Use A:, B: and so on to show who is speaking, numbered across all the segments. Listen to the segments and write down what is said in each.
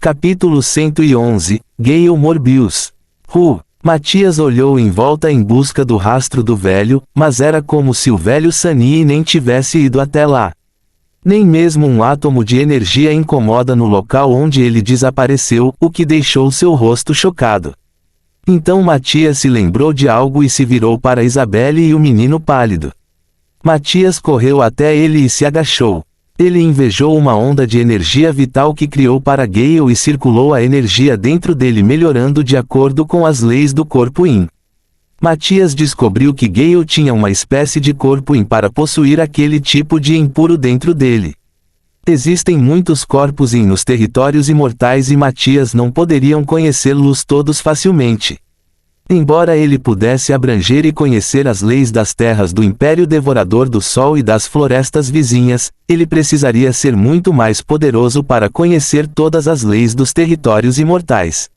A: Capítulo 111, Gale Morbius. Matias olhou em volta em busca do rastro do velho, mas era como se o velho Sunny nem tivesse ido até lá. Nem mesmo um átomo de energia incomoda no local onde ele desapareceu, o que deixou seu rosto chocado. Então Matias se lembrou de algo e se virou para Isabelle e o menino pálido. Matias correu até ele e se agachou. Ele invejou uma onda de energia vital que criou para Gale e circulou a energia dentro dele, melhorando de acordo com as leis do corpo Yin. Matias descobriu que Gale tinha uma espécie de corpo Yin para possuir aquele tipo de impuro dentro dele. Existem muitos corpos Yin nos territórios imortais e Matias não poderiam conhecê-los todos facilmente. Embora ele pudesse abranger e conhecer as leis das terras do Império Devorador do Sol e das florestas vizinhas, ele precisaria ser muito mais poderoso para conhecer todas as leis dos territórios imortais.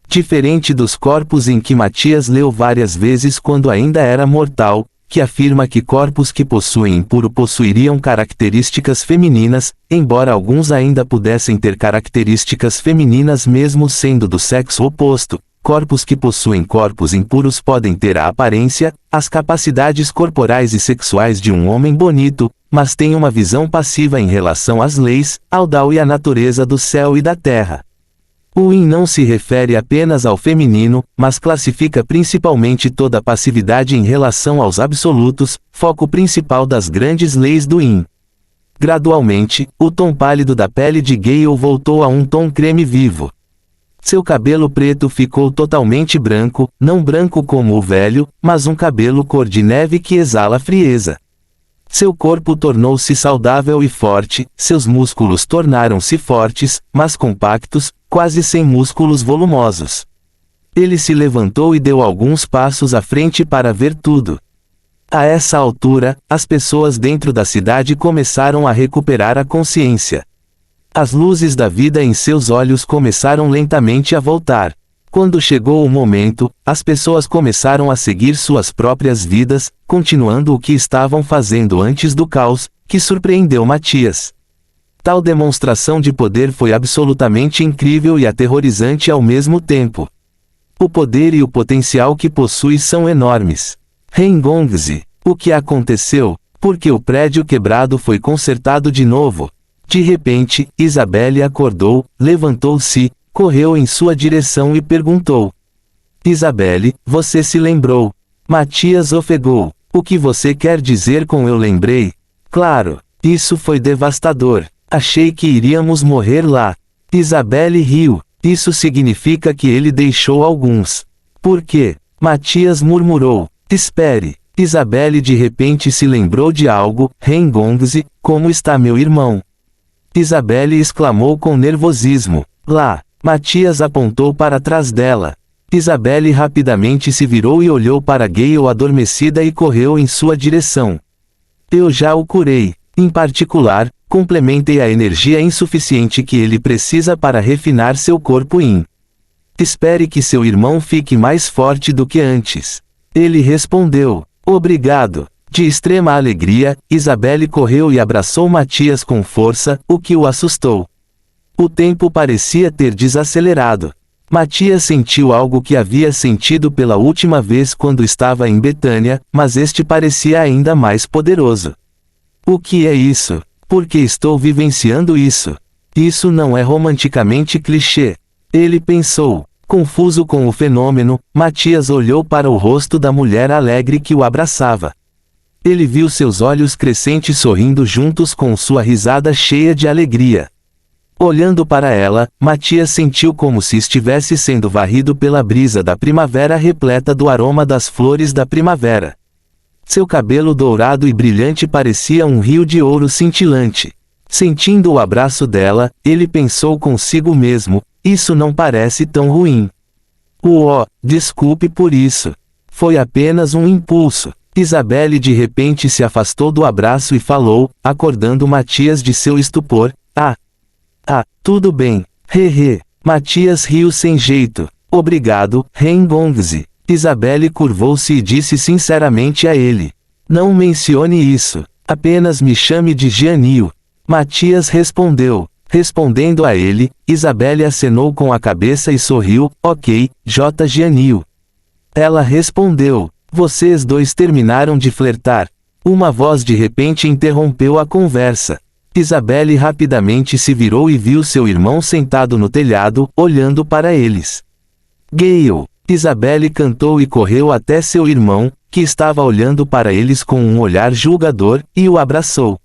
A: Diferente dos corpos em que Matias leu várias vezes quando ainda era mortal, que afirma que corpos que possuem impuro possuiriam características femininas, embora alguns ainda pudessem ter características femininas mesmo sendo do sexo oposto. Corpos que possuem corpos impuros podem ter a aparência, as capacidades corporais e sexuais de um homem bonito, mas têm uma visão passiva em relação às leis, ao Dao e à natureza do céu e da terra. O Yin não se refere apenas ao feminino, mas classifica principalmente toda a passividade em relação aos absolutos, foco principal das grandes leis do Yin. Gradualmente, o tom pálido da pele de Gale voltou a um tom creme vivo. Seu cabelo preto ficou totalmente branco, não branco como o velho, mas um cabelo cor de neve que exala frieza. Seu corpo tornou-se saudável e forte, seus músculos tornaram-se fortes, mas compactos, quase sem músculos volumosos. Ele se levantou e deu alguns passos à frente para ver tudo. A essa altura, as pessoas dentro da cidade começaram a recuperar a consciência. As luzes da vida em seus olhos começaram lentamente a voltar. Quando chegou o momento, as pessoas começaram a seguir suas próprias vidas, continuando o que estavam fazendo antes do caos, que surpreendeu Matias. Tal demonstração de poder foi absolutamente incrível e aterrorizante ao mesmo tempo. O poder e o potencial que possui são enormes. Hengongzi, o que aconteceu? Porque o prédio quebrado foi consertado de novo. De repente, Isabelle acordou, levantou-se, correu em sua direção e perguntou. Isabelle, você se lembrou? Matias ofegou. O que você quer dizer com eu lembrei? Claro, isso foi devastador. Achei que iríamos morrer lá. Isabelle riu. Isso significa que ele deixou alguns. Por quê? Matias murmurou. Espere. Isabelle de repente se lembrou de algo. Hengongzi, como está meu irmão? Isabelle exclamou com nervosismo. Lá. Matias apontou para trás dela. Isabelle rapidamente se virou e olhou para Gale adormecida e correu em sua direção. Eu já o curei. Em particular, complementei a energia insuficiente que ele precisa para refinar seu corpo Yin. Espere que seu irmão fique mais forte do que antes. Ele respondeu. Obrigado. De extrema alegria, Isabelle correu e abraçou Matias com força, o que o assustou. O tempo parecia ter desacelerado. Matias sentiu algo que havia sentido pela última vez quando estava em Betânia, mas este parecia ainda mais poderoso. O que é isso? Por que estou vivenciando isso? Isso não é romanticamente clichê. Ele pensou. Confuso com o fenômeno, Matias olhou para o rosto da mulher alegre que o abraçava. Ele viu seus olhos crescentes sorrindo juntos com sua risada cheia de alegria. Olhando para ela, Matias sentiu como se estivesse sendo varrido pela brisa da primavera repleta do aroma das flores da primavera. Seu cabelo dourado e brilhante parecia um rio de ouro cintilante. Sentindo o abraço dela, ele pensou consigo mesmo, isso não parece tão ruim. Desculpe por isso. Foi apenas um impulso. Isabelle de repente se afastou do abraço e falou, acordando Matias de seu estupor, tudo bem. Matias riu sem jeito. Obrigado, Hengongzi. Isabelle curvou-se e disse sinceramente a ele. Não mencione isso. Apenas me chame de Jianyu. Matias respondeu. Respondendo a ele, Isabelle acenou com a cabeça e sorriu, ok, J. Gianil. Ela respondeu, vocês dois terminaram de flertar. Uma voz de repente interrompeu a conversa. Isabelle rapidamente se virou e viu seu irmão sentado no telhado, olhando para eles. Gale! Isabelle cantou e correu até seu irmão, que estava olhando para eles com um olhar julgador, e o abraçou.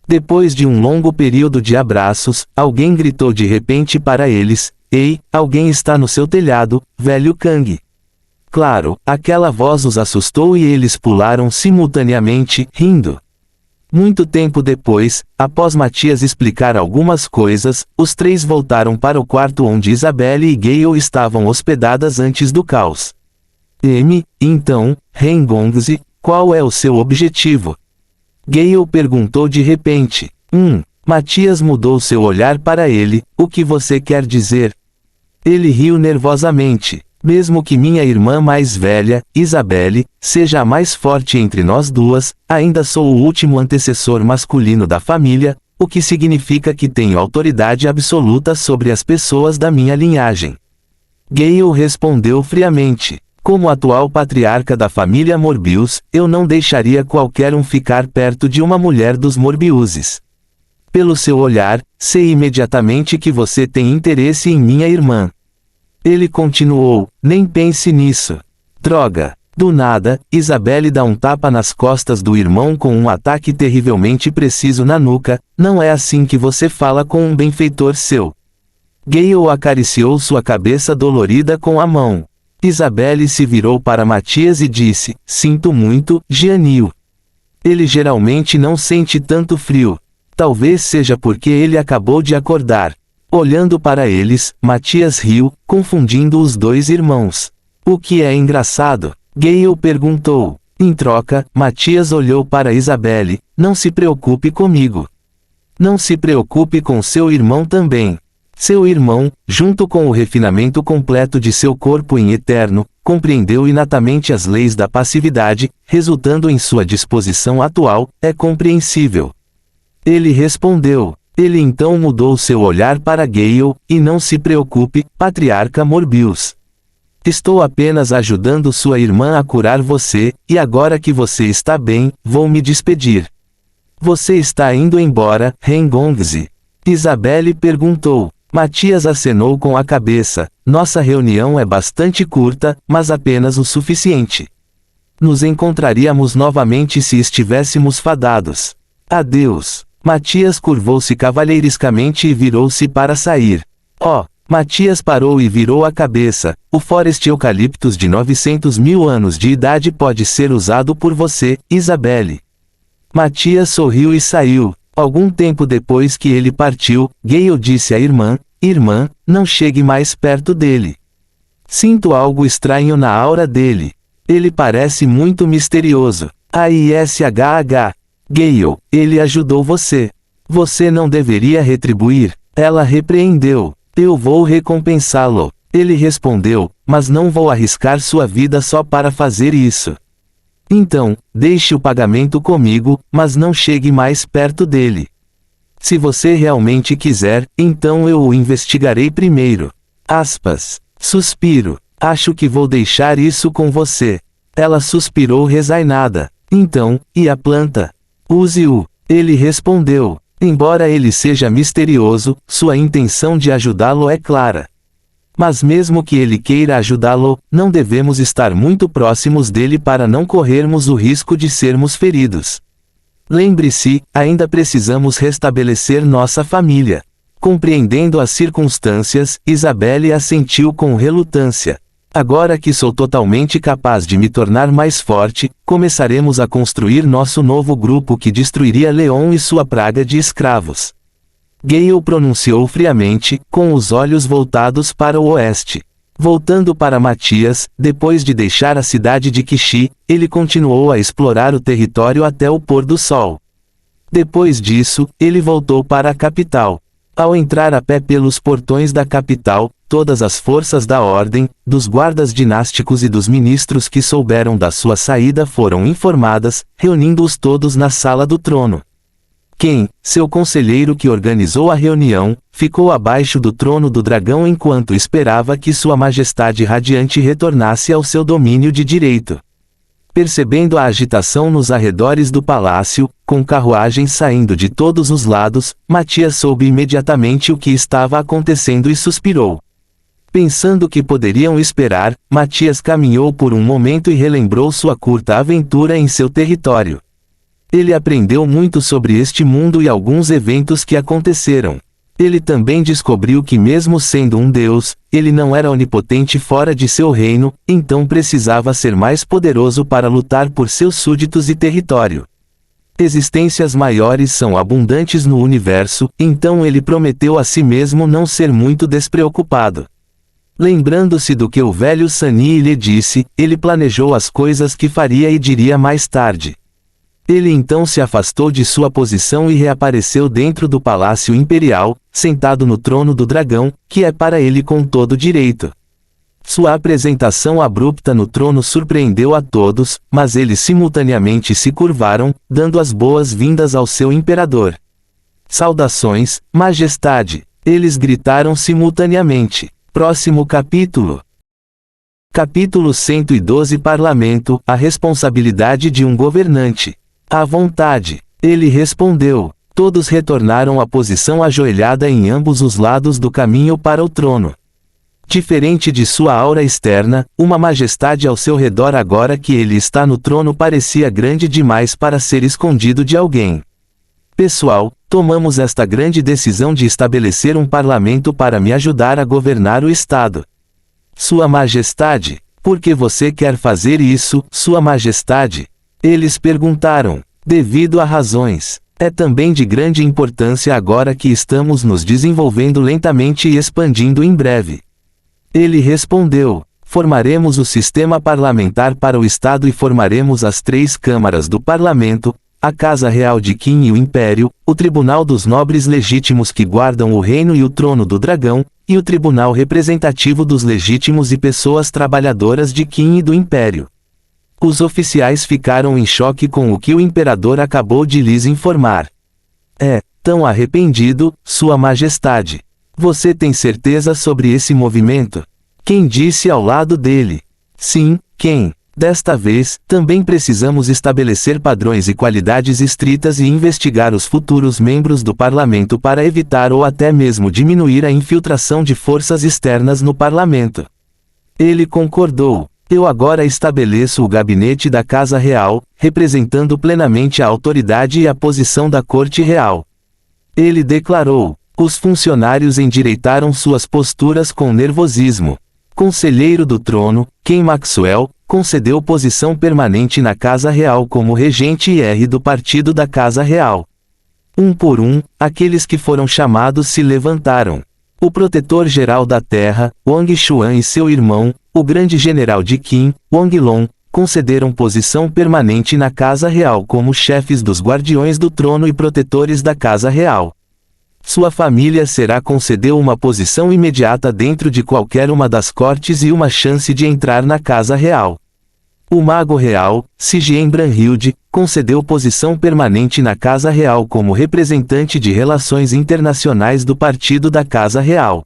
A: Depois de um longo período de abraços, alguém gritou de repente para eles, ei, alguém está no seu telhado, velho Kang. Claro, aquela voz os assustou e eles pularam simultaneamente, rindo. Muito tempo depois, após Matias explicar algumas coisas, os três voltaram para o quarto onde Isabelle e Gale estavam hospedadas antes do caos. Então, Rengongzi, qual é o seu objetivo? Gale perguntou de repente. Matias mudou seu olhar para ele, o que você quer dizer? Ele riu nervosamente. Mesmo que minha irmã mais velha, Isabelle, seja a mais forte entre nós duas, ainda sou o último antecessor masculino da família, o que significa que tenho autoridade absoluta sobre as pessoas da minha linhagem. Gale respondeu friamente. Como atual patriarca da família Morbius, eu não deixaria qualquer um ficar perto de uma mulher dos Morbiuses. Pelo seu olhar, sei imediatamente que você tem interesse em minha irmã. Ele continuou, nem pense nisso. Droga! Do nada, Isabelle dá um tapa nas costas do irmão com um ataque terrivelmente preciso na nuca, não é assim que você fala com um benfeitor seu. Gale acariciou sua cabeça dolorida com a mão. Isabelle se virou para Matias e disse, sinto muito, Gianil. Ele geralmente não sente tanto frio. Talvez seja porque ele acabou de acordar. Olhando para eles, Matias riu, confundindo os dois irmãos. O que é engraçado? Gale perguntou. Em troca, Matias olhou para Isabelle, não se preocupe comigo. Não se preocupe com seu irmão também. Seu irmão, junto com o refinamento completo de seu corpo em eterno, compreendeu inatamente as leis da passividade, resultando em sua disposição atual, é compreensível. Ele respondeu. Ele então mudou seu olhar para Gale, e não se preocupe, patriarca Morbius. Estou apenas ajudando sua irmã a curar você, e agora que você está bem, vou me despedir. Você está indo embora, Rengongzi? Isabelle perguntou. Matias acenou com a cabeça, nossa reunião é bastante curta, mas apenas o suficiente. Nos encontraríamos novamente se estivéssemos fadados. Adeus. Matias curvou-se cavalheirescamente e virou-se para sair. Matias parou e virou a cabeça. O Forest Eucaliptus de 900.000 anos de idade pode ser usado por você, Isabelle. Matias sorriu e saiu. Algum tempo depois que ele partiu, Gale disse à irmã, irmã, não chegue mais perto dele. Sinto algo estranho na aura dele. Ele parece muito misterioso. AISHH. Gale, ele ajudou você. Você não deveria retribuir. Ela repreendeu. Eu vou recompensá-lo. Ele respondeu, mas não vou arriscar sua vida só para fazer isso. Então, deixe o pagamento comigo, mas não chegue mais perto dele. Se você realmente quiser, então eu o investigarei primeiro. Suspiro. Acho que vou deixar isso com você. Ela suspirou resignada. Então, e a planta? Use-o. Ele respondeu. Embora ele seja misterioso, sua intenção de ajudá-lo é clara. Mas mesmo que ele queira ajudá-lo, não devemos estar muito próximos dele para não corrermos o risco de sermos feridos. Lembre-se, ainda precisamos restabelecer nossa família. Compreendendo as circunstâncias, Isabelle assentiu com relutância. Agora que sou totalmente capaz de me tornar mais forte, começaremos a construir nosso novo grupo que destruiria Leon e sua praga de escravos. Gale pronunciou friamente, com os olhos voltados para o oeste. Voltando para Matias, depois de deixar a cidade de Kishi, ele continuou a explorar o território até o pôr do sol. Depois disso, ele voltou para a capital. Ao entrar a pé pelos portões da capital, todas as forças da ordem, dos guardas dinásticos e dos ministros que souberam da sua saída foram informadas, reunindo-os todos na sala do trono. Quem, seu conselheiro que organizou a reunião, ficou abaixo do trono do dragão enquanto esperava que Sua Majestade Radiante retornasse ao seu domínio de direito. Percebendo a agitação nos arredores do palácio, com carruagens saindo de todos os lados, Matias soube imediatamente o que estava acontecendo e suspirou. Pensando que poderiam esperar, Matias caminhou por um momento e relembrou sua curta aventura em seu território. Ele aprendeu muito sobre este mundo e alguns eventos que aconteceram. Ele também descobriu que mesmo sendo um deus, ele não era onipotente fora de seu reino, então precisava ser mais poderoso para lutar por seus súditos e território. Existências maiores são abundantes no universo, então ele prometeu a si mesmo não ser muito despreocupado. Lembrando-se do que o velho Sani lhe disse, ele planejou as coisas que faria e diria mais tarde. Ele então se afastou de sua posição e reapareceu dentro do Palácio Imperial, sentado no trono do dragão, que é para ele com todo direito. Sua apresentação abrupta no trono surpreendeu a todos, mas eles simultaneamente se curvaram, dando as boas-vindas ao seu imperador. Saudações, Majestade! Eles gritaram simultaneamente. Próximo capítulo. Capítulo 112 Parlamento, a responsabilidade de um governante. À vontade. Ele respondeu. Todos retornaram à posição ajoelhada em ambos os lados do caminho para o trono. Diferente de sua aura externa, uma majestade ao seu redor agora que ele está no trono parecia grande demais para ser escondido de alguém. Pessoal, tomamos esta grande decisão de estabelecer um parlamento para me ajudar a governar o Estado. Sua Majestade, por que você quer fazer isso, Sua Majestade? Eles perguntaram. Devido a razões. É também de grande importância agora que estamos nos desenvolvendo lentamente e expandindo em breve. Ele respondeu. Formaremos o sistema parlamentar para o Estado e formaremos as 3 câmaras do parlamento, a Casa Real de Qin e o Império, o Tribunal dos Nobres Legítimos que guardam o reino e o trono do dragão, e o Tribunal Representativo dos Legítimos e Pessoas Trabalhadoras de Qin e do Império. Os oficiais ficaram em choque com o que o imperador acabou de lhes informar. É, tão arrependido, Sua Majestade. Você tem certeza sobre esse movimento? Quem disse ao lado dele? Sim, quem? Desta vez, também precisamos estabelecer padrões e qualidades estritas e investigar os futuros membros do parlamento para evitar ou até mesmo diminuir a infiltração de forças externas no parlamento. Ele concordou. Eu agora estabeleço o gabinete da Casa Real, representando plenamente a autoridade e a posição da Corte Real. Ele declarou. Os funcionários endireitaram suas posturas com nervosismo. Conselheiro do Trono, Ken Maxwell, concedeu posição permanente na Casa Real como regente IR do Partido da Casa Real. Um por um, aqueles que foram chamados se levantaram. O protetor-geral da Terra, Wang Xuan e seu irmão, o grande general de Qin, Wang Long, concederam posição permanente na Casa Real como chefes dos Guardiões do Trono e protetores da Casa Real. Sua família será concedeu uma posição imediata dentro de qualquer uma das cortes e uma chance de entrar na Casa Real. O Mago Real, Sigien Branhilde, concedeu posição permanente na Casa Real como representante de relações internacionais do Partido da Casa Real.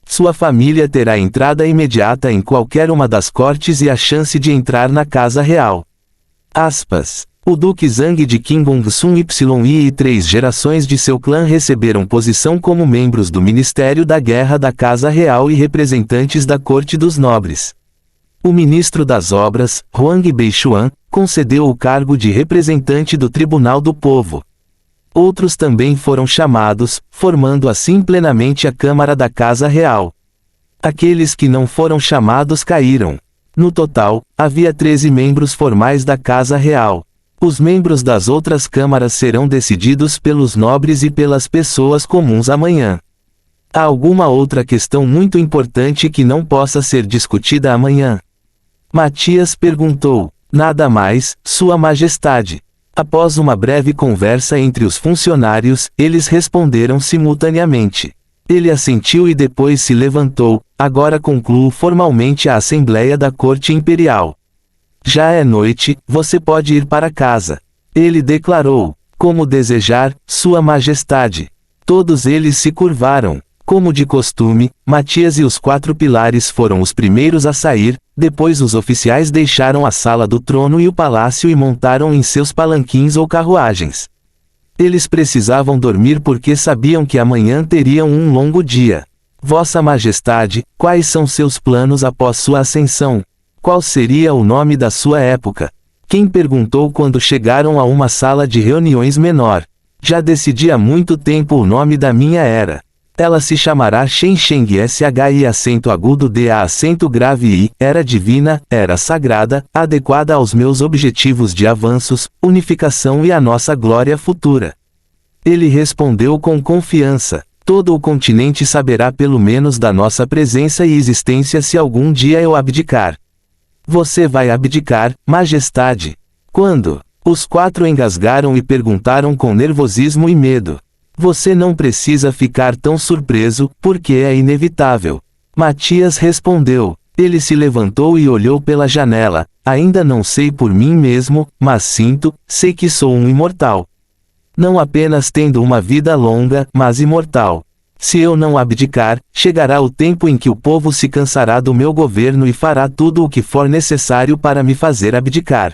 A: Sua família terá entrada imediata em qualquer uma das cortes e a chance de entrar na Casa Real. Aspas. O Duque Zhang de Qinggongsun Yi e 3 gerações de seu clã receberam posição como membros do Ministério da Guerra da Casa Real e representantes da Corte dos Nobres. O ministro das Obras, Huang Beixuan, concedeu o cargo de representante do Tribunal do Povo. Outros também foram chamados, formando assim plenamente a Câmara da Casa Real. Aqueles que não foram chamados caíram. No total, havia 13 membros formais da Casa Real. Os membros das outras câmaras serão decididos pelos nobres e pelas pessoas comuns amanhã. Há alguma outra questão muito importante que não possa ser discutida amanhã? Matias perguntou. Nada mais, Sua Majestade. Após uma breve conversa entre os funcionários, eles responderam simultaneamente. Ele assentiu e depois se levantou. Agora concluo formalmente a Assembleia da Corte Imperial. Já é noite, você pode ir para casa. Ele declarou. Como desejar, Sua Majestade. Todos eles se curvaram. Como de costume, Matias e os 4 pilares foram os primeiros a sair, depois os oficiais deixaram a sala do trono e o palácio e montaram em seus palanquins ou carruagens. Eles precisavam dormir porque sabiam que amanhã teriam um longo dia. Vossa Majestade, quais são seus planos após sua ascensão? Qual seria o nome da sua época? Quem perguntou quando chegaram a uma sala de reuniões menor? Já decidi há muito tempo o nome da minha era. Ela se chamará Shen Sheng Shi acento agudo Da acento grave I, era divina, era sagrada, adequada aos meus objetivos de avanços, unificação e a nossa glória futura. Ele respondeu com confiança. Todo o continente saberá pelo menos da nossa presença e existência se algum dia eu abdicar. Você vai abdicar, Majestade? Quando? Os 4 engasgaram e perguntaram com nervosismo e medo. Você não precisa ficar tão surpreso, porque é inevitável. Matias respondeu. Ele se levantou e olhou pela janela. Ainda não sei por mim mesmo, mas sei que sou um imortal. Não apenas tendo uma vida longa, mas imortal. Se eu não abdicar, chegará o tempo em que o povo se cansará do meu governo e fará tudo o que for necessário para me fazer abdicar.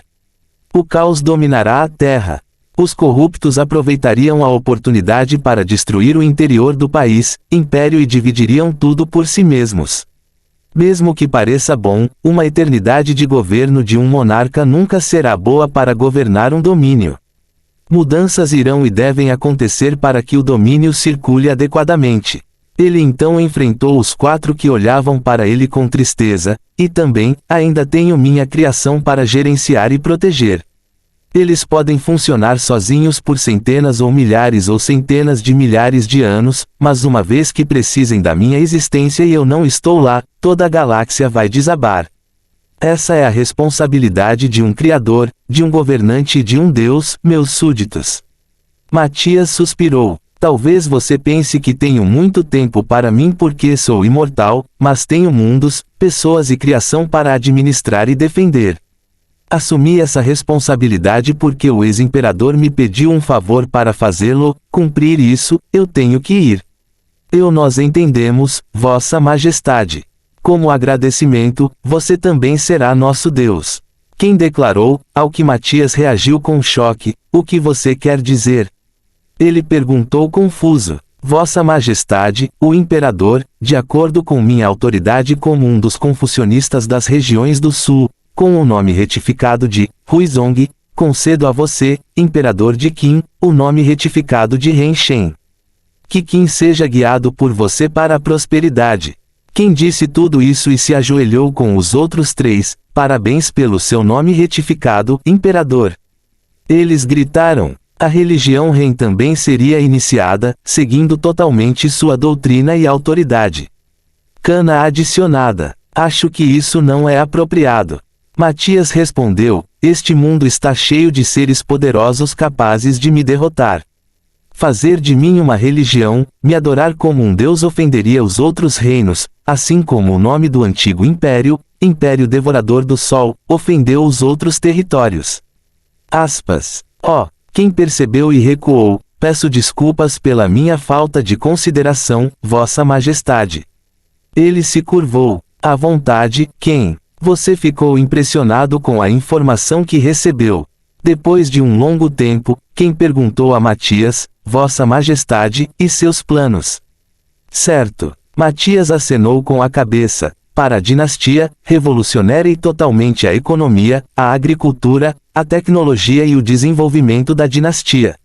A: O caos dominará a terra. Os corruptos aproveitariam a oportunidade para destruir o interior do país, império e dividiriam tudo por si mesmos. Mesmo que pareça bom, uma eternidade de governo de um monarca nunca será boa para governar um domínio. Mudanças irão e devem acontecer para que o domínio circule adequadamente. Ele então enfrentou os 4 que olhavam para ele com tristeza, e também, ainda tenho minha criação para gerenciar e proteger. Eles podem funcionar sozinhos por centenas ou milhares ou centenas de milhares de anos, mas uma vez que precisem da minha existência e eu não estou lá, toda a galáxia vai desabar. Essa é a responsabilidade de um Criador, de um governante e de um Deus, meus súditos. Matias suspirou. Talvez você pense que tenho muito tempo para mim porque sou imortal, mas tenho mundos, pessoas e criação para administrar e defender. Assumi essa responsabilidade porque o ex-imperador me pediu um favor para fazê-lo, cumprir isso, eu tenho que ir. Nós entendemos, Vossa Majestade. Como agradecimento, você também será nosso Deus. Quem declarou, ao que Matias reagiu com choque, o que você quer dizer? Ele perguntou confuso. Vossa Majestade, o Imperador, de acordo com minha autoridade como um dos confucionistas das regiões do Sul, com o nome retificado de Huizong, concedo a você, Imperador de Qin, o nome retificado de Ren Shen. Que Qin seja guiado por você para a prosperidade. Quem disse tudo isso e se ajoelhou com os outros 3, parabéns pelo seu nome retificado, Imperador. Eles gritaram. A religião Ren também seria iniciada, seguindo totalmente sua doutrina e autoridade. Cana adicionada. Acho que isso não é apropriado. Matias respondeu, este mundo está cheio de seres poderosos capazes de me derrotar. Fazer de mim uma religião, me adorar como um deus ofenderia os outros reinos, assim como o nome do antigo império, Império Devorador do Sol, ofendeu os outros territórios. Aspas. Quem percebeu e recuou, peço desculpas pela minha falta de consideração, Vossa Majestade. Ele se curvou. À vontade, quem? Você ficou impressionado com a informação que recebeu. Depois de um longo tempo, quem perguntou a Matias, Vossa Majestade, e seus planos? Certo. Matias acenou com a cabeça. Para a dinastia, revolucionarei totalmente a economia, a agricultura, a tecnologia e o desenvolvimento da dinastia.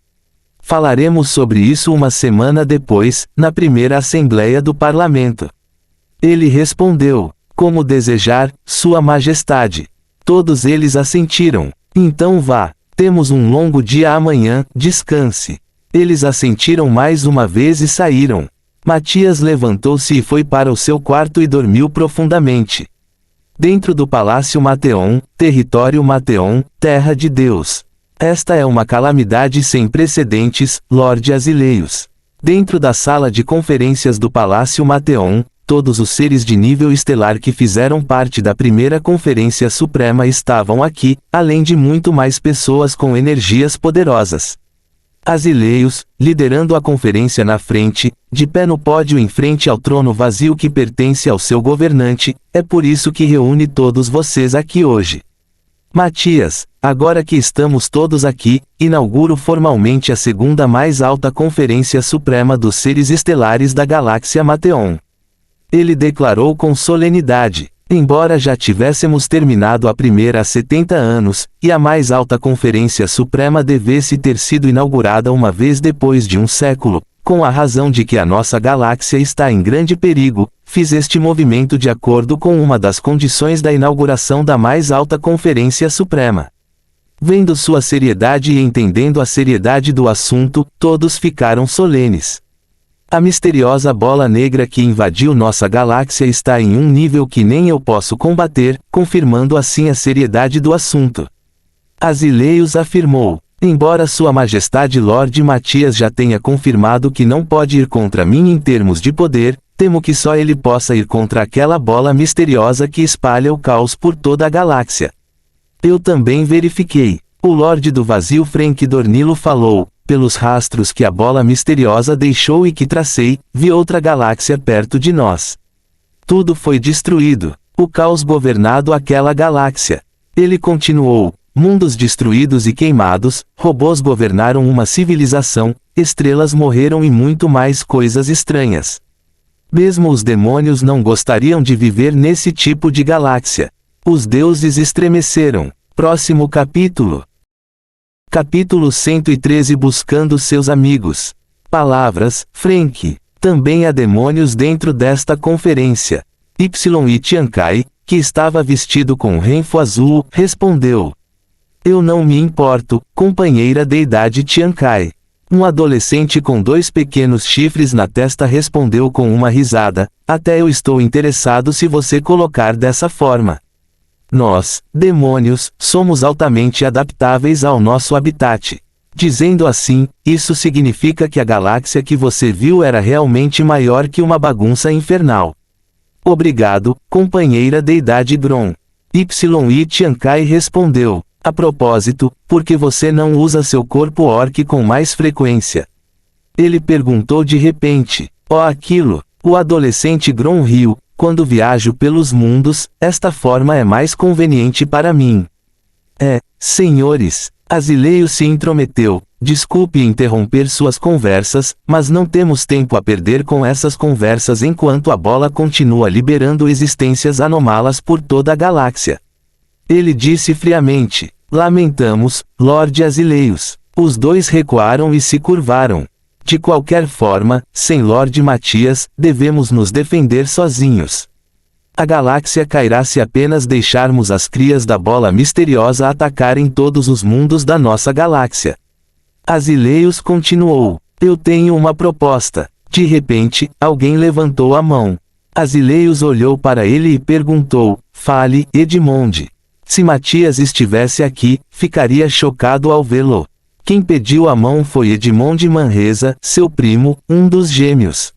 A: Falaremos sobre isso uma semana depois, na primeira Assembleia do Parlamento. Ele respondeu, como desejar, Sua Majestade. Todos eles assentiram. Então vá. Temos um longo dia amanhã, descanse. Eles assentiram mais uma vez e saíram. Matias levantou-se e foi para o seu quarto e dormiu profundamente. Dentro do Palácio Mateon, território Mateon, terra de Deus. Esta é uma calamidade sem precedentes, Lorde Asileios. Dentro da sala de conferências do Palácio Mateon, todos os seres de nível estelar que fizeram parte da primeira Conferência Suprema estavam aqui, além de muito mais pessoas com energias poderosas. Asileios, liderando a conferência na frente, de pé no pódio em frente ao trono vazio que pertence ao seu governante, é por isso que reúne todos vocês aqui hoje. Matias, agora que estamos todos aqui, inauguro formalmente a segunda mais alta conferência suprema dos seres estelares da galáxia Mateon. Ele declarou com solenidade. Embora já tivéssemos terminado a primeira há 70 anos, e a mais alta conferência suprema devesse ter sido inaugurada uma vez depois de um século, com a razão de que a nossa galáxia está em grande perigo, fiz este movimento de acordo com uma das condições da inauguração da mais alta conferência suprema. Vendo sua seriedade e entendendo a seriedade do assunto, todos ficaram solenes. A misteriosa bola negra que invadiu nossa galáxia está em um nível que nem eu posso combater, confirmando assim a seriedade do assunto. Asileios afirmou. Embora Sua Majestade Lord Matias já tenha confirmado que não pode ir contra mim em termos de poder, temo que só ele possa ir contra aquela bola misteriosa que espalha o caos por toda a galáxia. Eu também verifiquei. O Lorde do Vazio Frank Dornilo falou. Pelos rastros que a bola misteriosa deixou e que tracei, vi outra galáxia perto de nós. Tudo foi destruído. O caos governado aquela galáxia. Ele continuou. Mundos destruídos e queimados, robôs governaram uma civilização, estrelas morreram e muito mais coisas estranhas. Mesmo os demônios não gostariam de viver nesse tipo de galáxia. Os deuses estremeceram. Próximo capítulo. Capítulo 113 Buscando seus amigos. Palavras, Frank. Também há demônios dentro desta conferência. Y Tiankai, que estava vestido com renfo azul, respondeu. Eu não me importo, companheira deidade Tiankai. Um adolescente com 2 pequenos chifres na testa respondeu com uma risada, até eu estou interessado se você colocar dessa forma. Nós, demônios, somos altamente adaptáveis ao nosso habitat. Dizendo assim, isso significa que a galáxia que você viu era realmente maior que uma bagunça infernal. Obrigado, companheira deidade Gron. Y Tiankai respondeu. A propósito, por que você não usa seu corpo orc com mais frequência? Ele perguntou de repente. Aquilo. O adolescente Gron riu. Quando viajo pelos mundos, esta forma é mais conveniente para mim. Senhores, Asileio se intrometeu. Desculpe interromper suas conversas, mas não temos tempo a perder com essas conversas enquanto a bola continua liberando existências anômalas por toda a galáxia. Ele disse friamente. Lamentamos, Lorde Asileios. Os dois recuaram e se curvaram. De qualquer forma, sem Lorde Matias, devemos nos defender sozinhos. A galáxia cairá se apenas deixarmos as crias da bola misteriosa atacarem todos os mundos da nossa galáxia. Asileios continuou. Eu tenho uma proposta. De repente, alguém levantou a mão. Asileios olhou para ele e perguntou, fale, Edmond. Se Matias estivesse aqui, ficaria chocado ao vê-lo. Quem pediu a mão foi Edmond Manresa, seu primo, um dos gêmeos.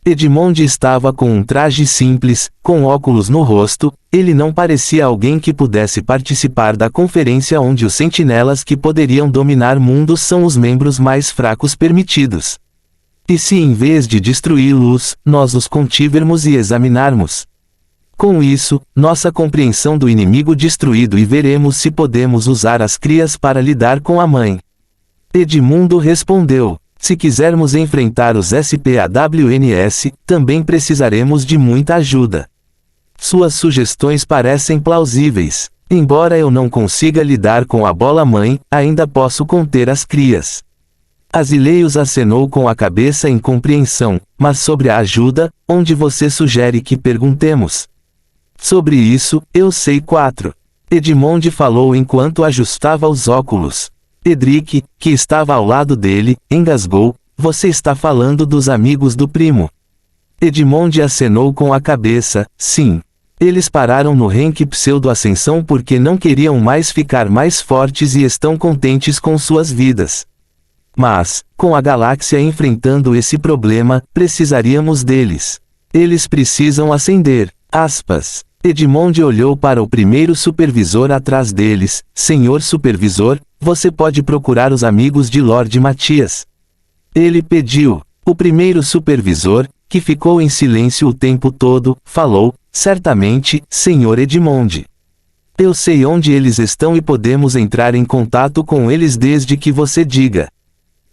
A: Edmond estava com um traje simples, com óculos no rosto, ele não parecia alguém que pudesse participar da conferência onde os sentinelas que poderiam dominar mundos são os membros mais fracos permitidos. E se em vez de destruí-los, nós os contivermos e examinarmos? Com isso, nossa compreensão do inimigo destruído e veremos se podemos usar as crias para lidar com a mãe. Edmundo respondeu, se quisermos enfrentar os SPAWNS, também precisaremos de muita ajuda. Suas sugestões parecem plausíveis. Embora eu não consiga lidar com a bola-mãe, ainda posso conter as crias. Asileios acenou com a cabeça em compreensão, mas sobre a ajuda, onde você sugere que perguntemos? Sobre isso, eu sei 4. Edmond falou enquanto ajustava os óculos. Edric, que estava ao lado dele, engasgou, você está falando dos amigos do primo. Edmond acenou com a cabeça, sim. Eles pararam no rank pseudo-ascensão porque não queriam mais ficar mais fortes e estão contentes com suas vidas. Mas, com a galáxia enfrentando esse problema, precisaríamos deles. Eles precisam ascender. Aspas. Edmond olhou para o primeiro supervisor atrás deles. Senhor supervisor, você pode procurar os amigos de Lord Matias. Ele pediu. O primeiro supervisor, que ficou em silêncio o tempo todo, falou, certamente, Senhor Edmond. Eu sei onde eles estão e podemos entrar em contato com eles desde que você diga.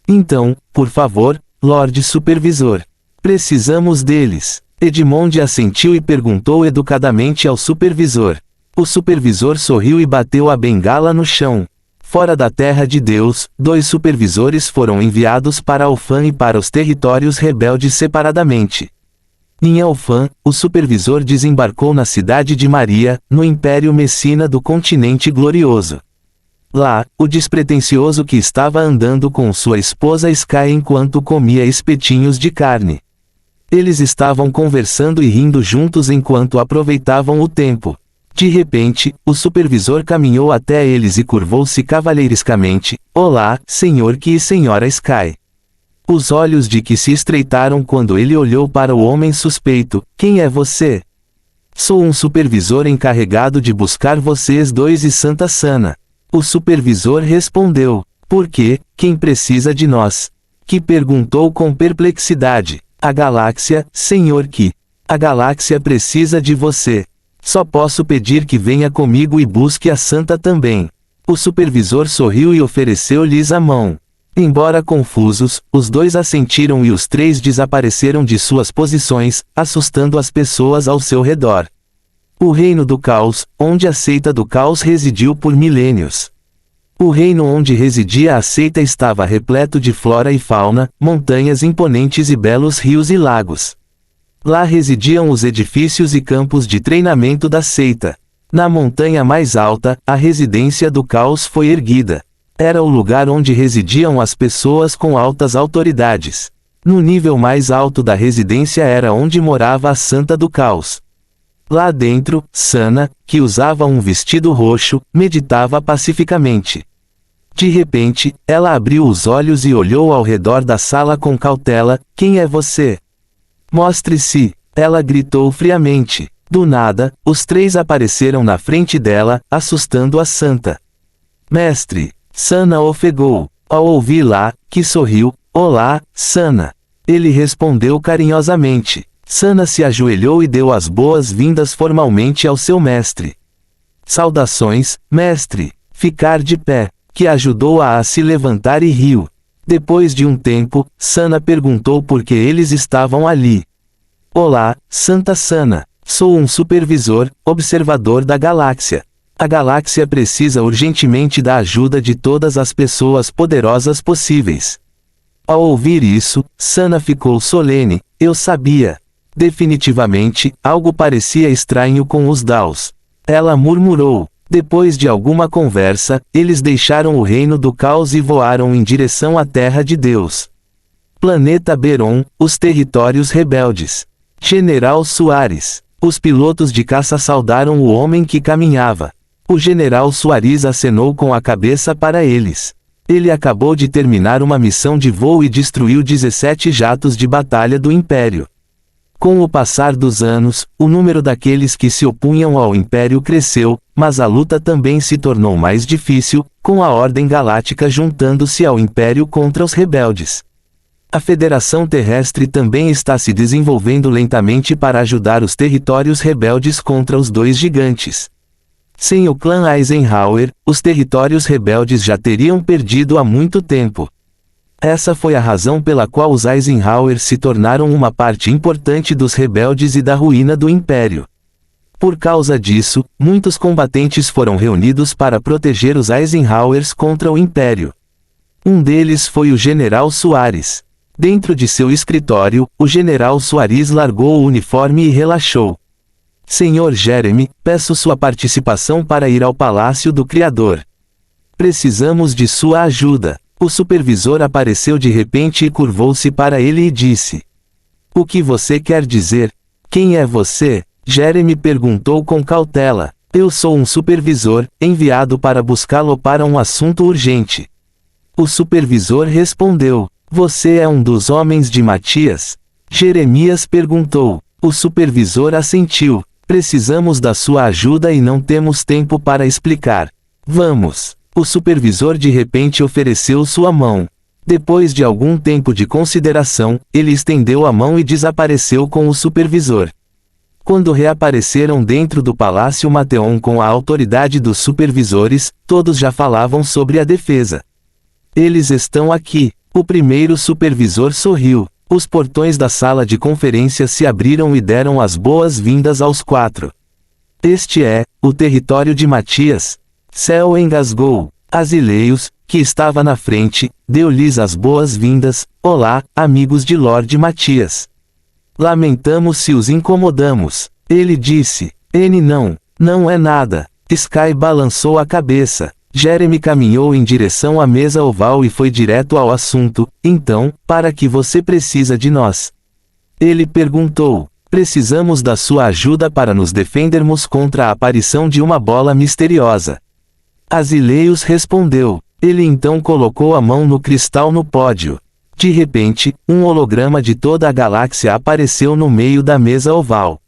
A: Então, por favor, Lord Supervisor. Precisamos deles. Edmond assentiu e perguntou educadamente ao supervisor. O supervisor sorriu e bateu a bengala no chão. Fora da Terra de Deus, 2 supervisores foram enviados para Alfã e para os territórios rebeldes separadamente. Em Alfã, o supervisor desembarcou na cidade de Maria, no Império Messina do continente glorioso. Lá, o despretensioso que estava andando com sua esposa Sky enquanto comia espetinhos de carne. Eles estavam conversando e rindo juntos enquanto aproveitavam o tempo. De repente, o supervisor caminhou até eles e curvou-se cavalheirescamente. Olá, Sr. Ki e Sra. Sky. Os olhos de Ki se estreitaram quando ele olhou para o homem suspeito. Quem é você? Sou um supervisor encarregado de buscar vocês dois e Santa Sana. O supervisor respondeu. Por quê? Quem precisa de nós? Ki perguntou com perplexidade. A galáxia, Sr. Ki. A galáxia precisa de você. Só posso pedir que venha comigo e busque a Santa também. O supervisor sorriu e ofereceu-lhes a mão. Embora confusos, os dois assentiram e os 3 desapareceram de suas posições, assustando as pessoas ao seu redor. O reino do caos, onde a seita do caos residiu por milênios. O reino onde residia a seita estava repleto de flora e fauna, montanhas imponentes e belos rios e lagos. Lá residiam os edifícios e campos de treinamento da seita. Na montanha mais alta, a residência do caos foi erguida. Era o lugar onde residiam as pessoas com altas autoridades. No nível mais alto da residência era onde morava a Santa do Caos. Lá dentro, Sana, que usava um vestido roxo, meditava pacificamente. De repente, ela abriu os olhos e olhou ao redor da sala com cautela. Quem é você? Mostre-se! Ela gritou friamente. Do nada, os 3 apareceram na frente dela, assustando a Santa. Mestre! Sana ofegou. Ao ouvir lá, que sorriu. Olá, Sana! Ele respondeu carinhosamente. Sana se ajoelhou e deu as boas-vindas formalmente ao seu mestre. Saudações, mestre! Ficar de pé. Que ajudou-a a se levantar e riu. Depois de um tempo, Sana perguntou por que eles estavam ali. Olá, Santa Sana. Sou um supervisor, observador da galáxia. A galáxia precisa urgentemente da ajuda de todas as pessoas poderosas possíveis. Ao ouvir isso, Sana ficou solene. Eu sabia. Definitivamente, algo parecia estranho com os Daos. Ela murmurou. Depois de alguma conversa, eles deixaram o reino do caos e voaram em direção à Terra de Deus. Planeta Beron, os territórios rebeldes. General Soares. Os pilotos de caça saudaram o homem que caminhava. O General Soares acenou com a cabeça para eles. Ele acabou de terminar uma missão de voo e destruiu 17 jatos de batalha do Império. Com o passar dos anos, o número daqueles que se opunham ao Império cresceu, mas a luta também se tornou mais difícil, com a Ordem Galáctica juntando-se ao Império contra os rebeldes. A Federação Terrestre também está se desenvolvendo lentamente para ajudar os territórios rebeldes contra os 2 gigantes. Sem o clã Eisenhower, os territórios rebeldes já teriam perdido há muito tempo. Essa foi a razão pela qual os Eisenhower se tornaram uma parte importante dos rebeldes e da ruína do Império. Por causa disso, muitos combatentes foram reunidos para proteger os Eisenhowers contra o Império. Um deles foi o General Soares. Dentro de seu escritório, o General Soares largou o uniforme e relaxou. Senhor Jeremy, peço sua participação para ir ao Palácio do Criador. Precisamos de sua ajuda. O supervisor apareceu de repente e curvou-se para ele e disse. O que você quer dizer? Quem é você? Jeremy perguntou com cautela. Eu sou um supervisor, enviado para buscá-lo para um assunto urgente. O supervisor respondeu. Você é um dos homens de Matias? Jeremias perguntou. O supervisor assentiu. Precisamos da sua ajuda e não temos tempo para explicar. Vamos. O supervisor de repente ofereceu sua mão. Depois de algum tempo de consideração, ele estendeu a mão e desapareceu com o supervisor. Quando reapareceram dentro do Palácio Mateon com a autoridade dos supervisores, todos já falavam sobre a defesa. Eles estão aqui. O primeiro supervisor sorriu. Os portões da sala de conferências se abriram e deram as boas-vindas aos 4. Este é o território de Matias. Cell engasgou. Asileios, que estava na frente, deu-lhes as boas-vindas. Olá, amigos de Lord Matias. Lamentamos se os incomodamos. Ele disse. Não é nada. Sky balançou a cabeça. Jeremy caminhou em direção à mesa oval e foi direto ao assunto. Então, para que você precisa de nós? Ele perguntou. Precisamos da sua ajuda para nos defendermos contra a aparição de uma bola misteriosa. Asileios respondeu. Ele então colocou a mão no cristal no pódio. De repente, um holograma de toda a galáxia apareceu no meio da mesa oval.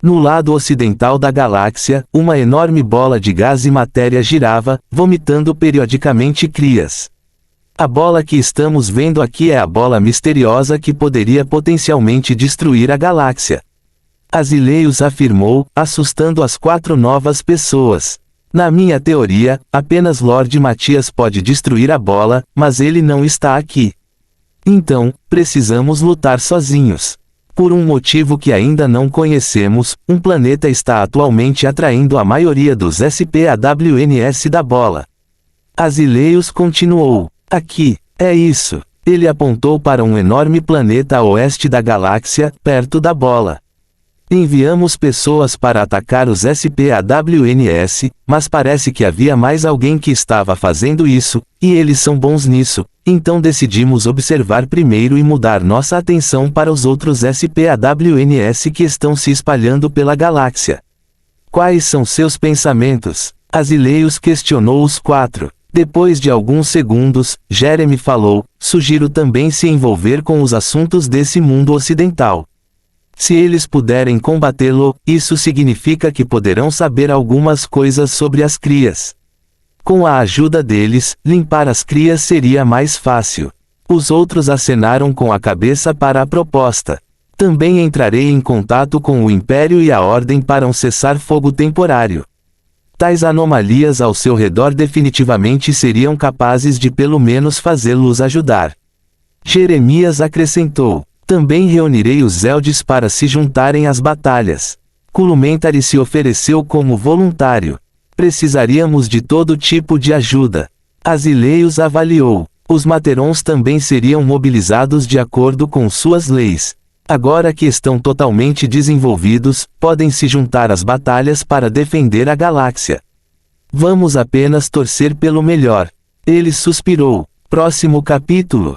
A: No lado ocidental da galáxia, uma enorme bola de gás e matéria girava, vomitando periodicamente crias. A bola que estamos vendo aqui é a bola misteriosa que poderia potencialmente destruir a galáxia. Asileios afirmou, assustando as 4 novas pessoas. Na minha teoria, apenas Lord Matias pode destruir a bola, mas ele não está aqui. Então, precisamos lutar sozinhos. Por um motivo que ainda não conhecemos, um planeta está atualmente atraindo a maioria dos SPAWNS da bola. Asileios continuou. Aqui, é isso. Ele apontou para um enorme planeta a oeste da galáxia, perto da bola. Enviamos pessoas para atacar os SPAWNS, mas parece que havia mais alguém que estava fazendo isso, e eles são bons nisso, então decidimos observar primeiro e mudar nossa atenção para os outros SPAWNS que estão se espalhando pela galáxia. Quais são seus pensamentos? Asileios questionou os 4. Depois de alguns segundos, Jeremy falou, sugiro também se envolver com os assuntos desse mundo ocidental. Se eles puderem combatê-lo, isso significa que poderão saber algumas coisas sobre as crias. Com a ajuda deles, limpar as crias seria mais fácil. Os outros acenaram com a cabeça para a proposta. Também entrarei em contato com o Império e a Ordem para um cessar-fogo temporário. Tais anomalias ao seu redor definitivamente seriam capazes de pelo menos fazê-los ajudar. Jeremias acrescentou. Também reunirei os Eldes para se juntarem às batalhas. Kulumentari se ofereceu como voluntário. Precisaríamos de todo tipo de ajuda. Asileios avaliou. Os Materons também seriam mobilizados de acordo com suas leis. Agora que estão totalmente desenvolvidos, podem se juntar às batalhas para defender a galáxia. Vamos apenas torcer pelo melhor. Ele suspirou. Próximo capítulo.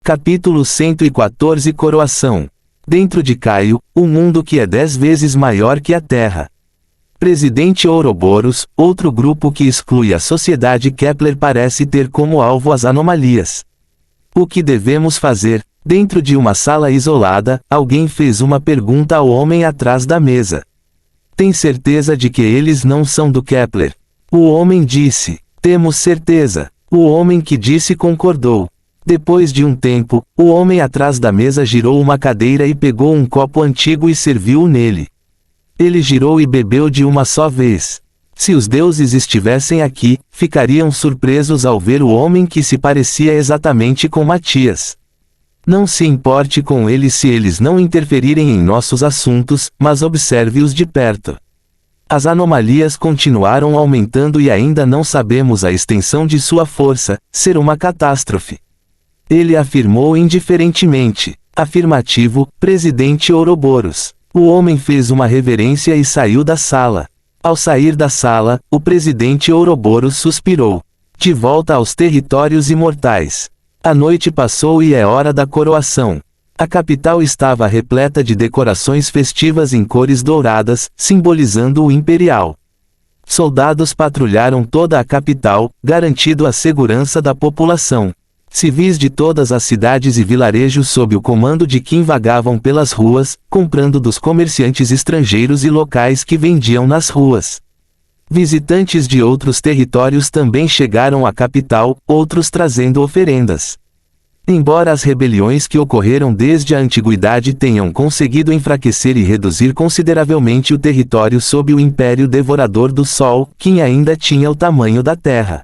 A: Capítulo 114 Coroação. Dentro de Caio, o mundo que é 10 vezes maior que a Terra. Presidente Ouroboros, outro grupo que exclui a Sociedade Kepler parece ter como alvo as anomalias. O que devemos fazer? Dentro de uma sala isolada, alguém fez uma pergunta ao homem atrás da mesa. Tem certeza de que eles não são do Kepler? O homem disse. Temos certeza. O homem que disse concordou. Depois de um tempo, o homem atrás da mesa girou uma cadeira e pegou um copo antigo e serviu-o nele. Ele girou e bebeu de uma só vez. Se os deuses estivessem aqui, ficariam surpresos ao ver o homem que se parecia exatamente com Matias. Não se importe com eles se eles não interferirem em nossos assuntos, mas observe-os de perto. As anomalias continuaram aumentando e ainda não sabemos a extensão de sua força, ser uma catástrofe. Ele afirmou indiferentemente. Afirmativo, presidente Ouroboros. O homem fez uma reverência e saiu da sala. Ao sair da sala, o presidente Ouroboros suspirou. De volta aos territórios imortais. A noite passou e é hora da coroação. A capital estava repleta de decorações festivas em cores douradas, simbolizando o imperial. Soldados patrulharam toda a capital, garantindo a segurança da população. Civis de todas as cidades e vilarejos sob o comando de Qin vagavam pelas ruas, comprando dos comerciantes estrangeiros e locais que vendiam nas ruas. Visitantes de outros territórios também chegaram à capital, outros trazendo oferendas. Embora as rebeliões que ocorreram desde a antiguidade tenham conseguido enfraquecer e reduzir consideravelmente o território sob o Império Devorador do Sol, Qin ainda tinha o tamanho da Terra.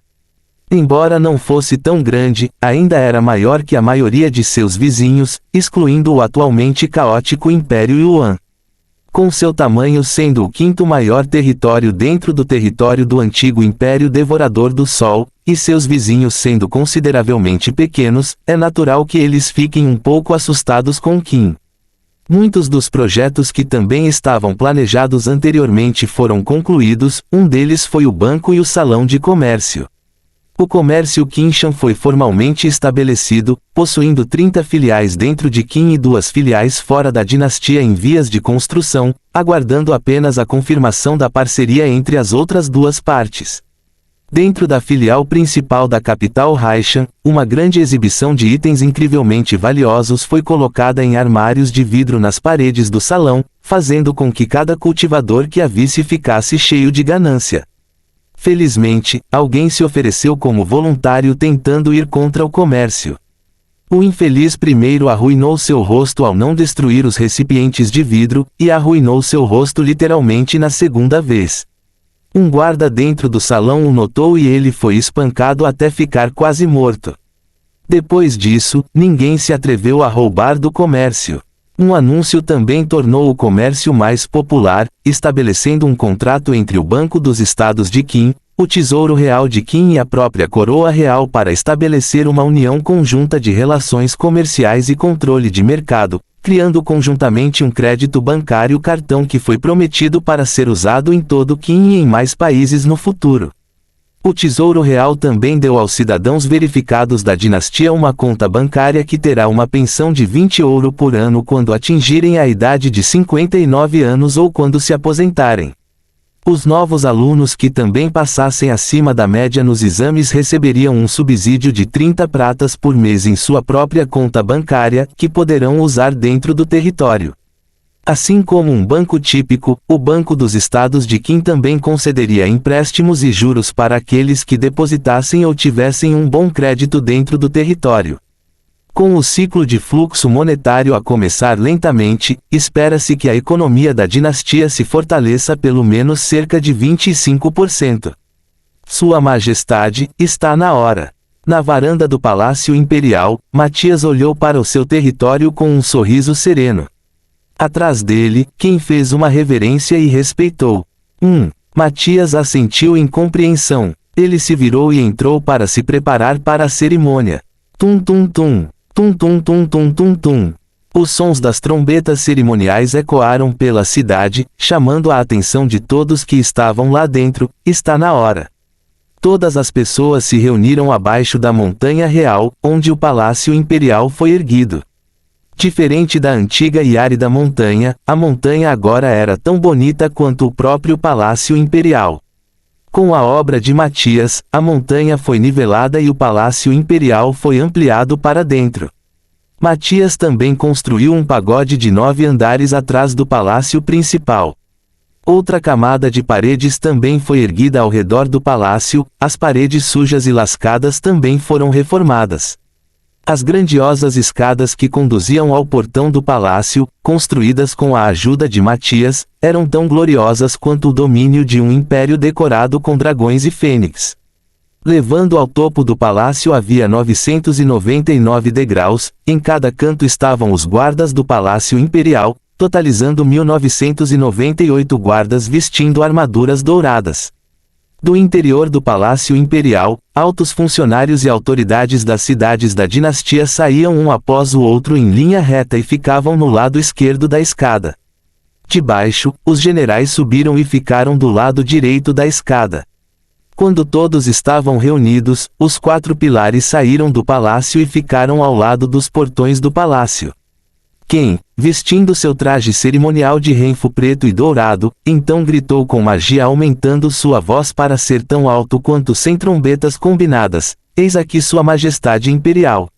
A: Embora não fosse tão grande, ainda era maior que a maioria de seus vizinhos, excluindo o atualmente caótico Império Yuan. Com seu tamanho sendo o quinto maior território dentro do território do antigo Império Devorador do Sol, e seus vizinhos sendo consideravelmente pequenos, é natural que eles fiquem um pouco assustados com Qin. Muitos dos projetos que também estavam planejados anteriormente foram concluídos, um deles foi o banco e o salão de comércio. O comércio Qinshan foi formalmente estabelecido, possuindo 30 filiais dentro de Qin e 2 filiais fora da dinastia em vias de construção, aguardando apenas a confirmação da parceria entre as outras duas partes. Dentro da filial principal da capital Haishan, uma grande exibição de itens incrivelmente valiosos foi colocada em armários de vidro nas paredes do salão, fazendo com que cada cultivador que a visse ficasse cheio de ganância. Felizmente, alguém se ofereceu como voluntário tentando ir contra o comércio. O infeliz primeiro arruinou seu rosto ao não destruir os recipientes de vidro, e arruinou seu rosto literalmente na segunda vez. Um guarda dentro do salão o notou e ele foi espancado até ficar quase morto. Depois disso, ninguém se atreveu a roubar do comércio. Um anúncio também tornou o comércio mais popular, estabelecendo um contrato entre o Banco dos Estados de Qin, o Tesouro Real de Qin e a própria Coroa Real para estabelecer uma união conjunta de relações comerciais e controle de mercado, criando conjuntamente um crédito bancário cartão que foi prometido para ser usado em todo Qin e em mais países no futuro. O Tesouro Real também deu aos cidadãos verificados da dinastia uma conta bancária que terá uma pensão de 20 ouro por ano quando atingirem a idade de 59 anos ou quando se aposentarem. Os novos alunos que também passassem acima da média nos exames receberiam um subsídio de 30 pratas por mês em sua própria conta bancária, que poderão usar dentro do território. Assim como um banco típico, o Banco dos Estados de Qin também concederia empréstimos e juros para aqueles que depositassem ou tivessem um bom crédito dentro do território. Com o ciclo de fluxo monetário a começar lentamente, espera-se que a economia da dinastia se fortaleça pelo menos cerca de 25%. Sua Majestade, está na hora. Na varanda do Palácio Imperial, Matias olhou para o seu território com um sorriso sereno. Atrás dele, Qin fez uma reverência e respeitou. Matias assentiu em compreensão. Ele se virou e entrou para se preparar para a cerimônia. Tum tum tum, tum tum tum tum tum tum. Os sons das trombetas cerimoniais ecoaram pela cidade, chamando a atenção de todos que estavam lá dentro. Está na hora. Todas as pessoas se reuniram abaixo da Montanha Real, onde o Palácio Imperial foi erguido. Diferente da antiga e árida montanha, a montanha agora era tão bonita quanto o próprio Palácio Imperial. Com a obra de Matias, a montanha foi nivelada e o Palácio Imperial foi ampliado para dentro. Matias também construiu um pagode de 9 andares atrás do palácio principal. Outra camada de paredes também foi erguida ao redor do palácio, as paredes sujas e lascadas também foram reformadas. As grandiosas escadas que conduziam ao portão do palácio, construídas com a ajuda de Matias, eram tão gloriosas quanto o domínio de um império decorado com dragões e fênix. Levando ao topo do palácio havia 999 degraus, em cada canto estavam os guardas do Palácio Imperial, totalizando 1998 guardas vestindo armaduras douradas. Do interior do Palácio Imperial, altos funcionários e autoridades das cidades da dinastia saíam um após o outro em linha reta e ficavam no lado esquerdo da escada. De baixo, os generais subiram e ficaram do lado direito da escada. Quando todos estavam reunidos, os 4 pilares saíram do palácio e ficaram ao lado dos portões do palácio. Qin, vestindo seu traje cerimonial de renfo preto e dourado, então gritou com magia aumentando sua voz para ser tão alto quanto 100 trombetas combinadas. Eis aqui Sua Majestade Imperial.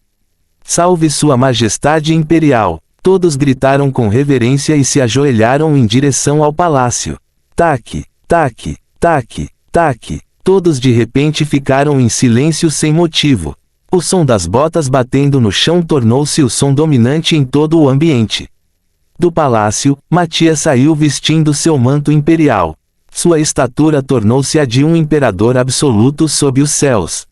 A: Salve Sua Majestade Imperial! Todos gritaram com reverência e se ajoelharam em direção ao palácio. Taque, taque, taque, taque. Todos de repente ficaram em silêncio sem motivo. O som das botas batendo no chão tornou-se o som dominante em todo o ambiente. Do palácio, Matias saiu vestindo seu manto imperial. Sua estatura tornou-se a de um imperador absoluto sob os céus.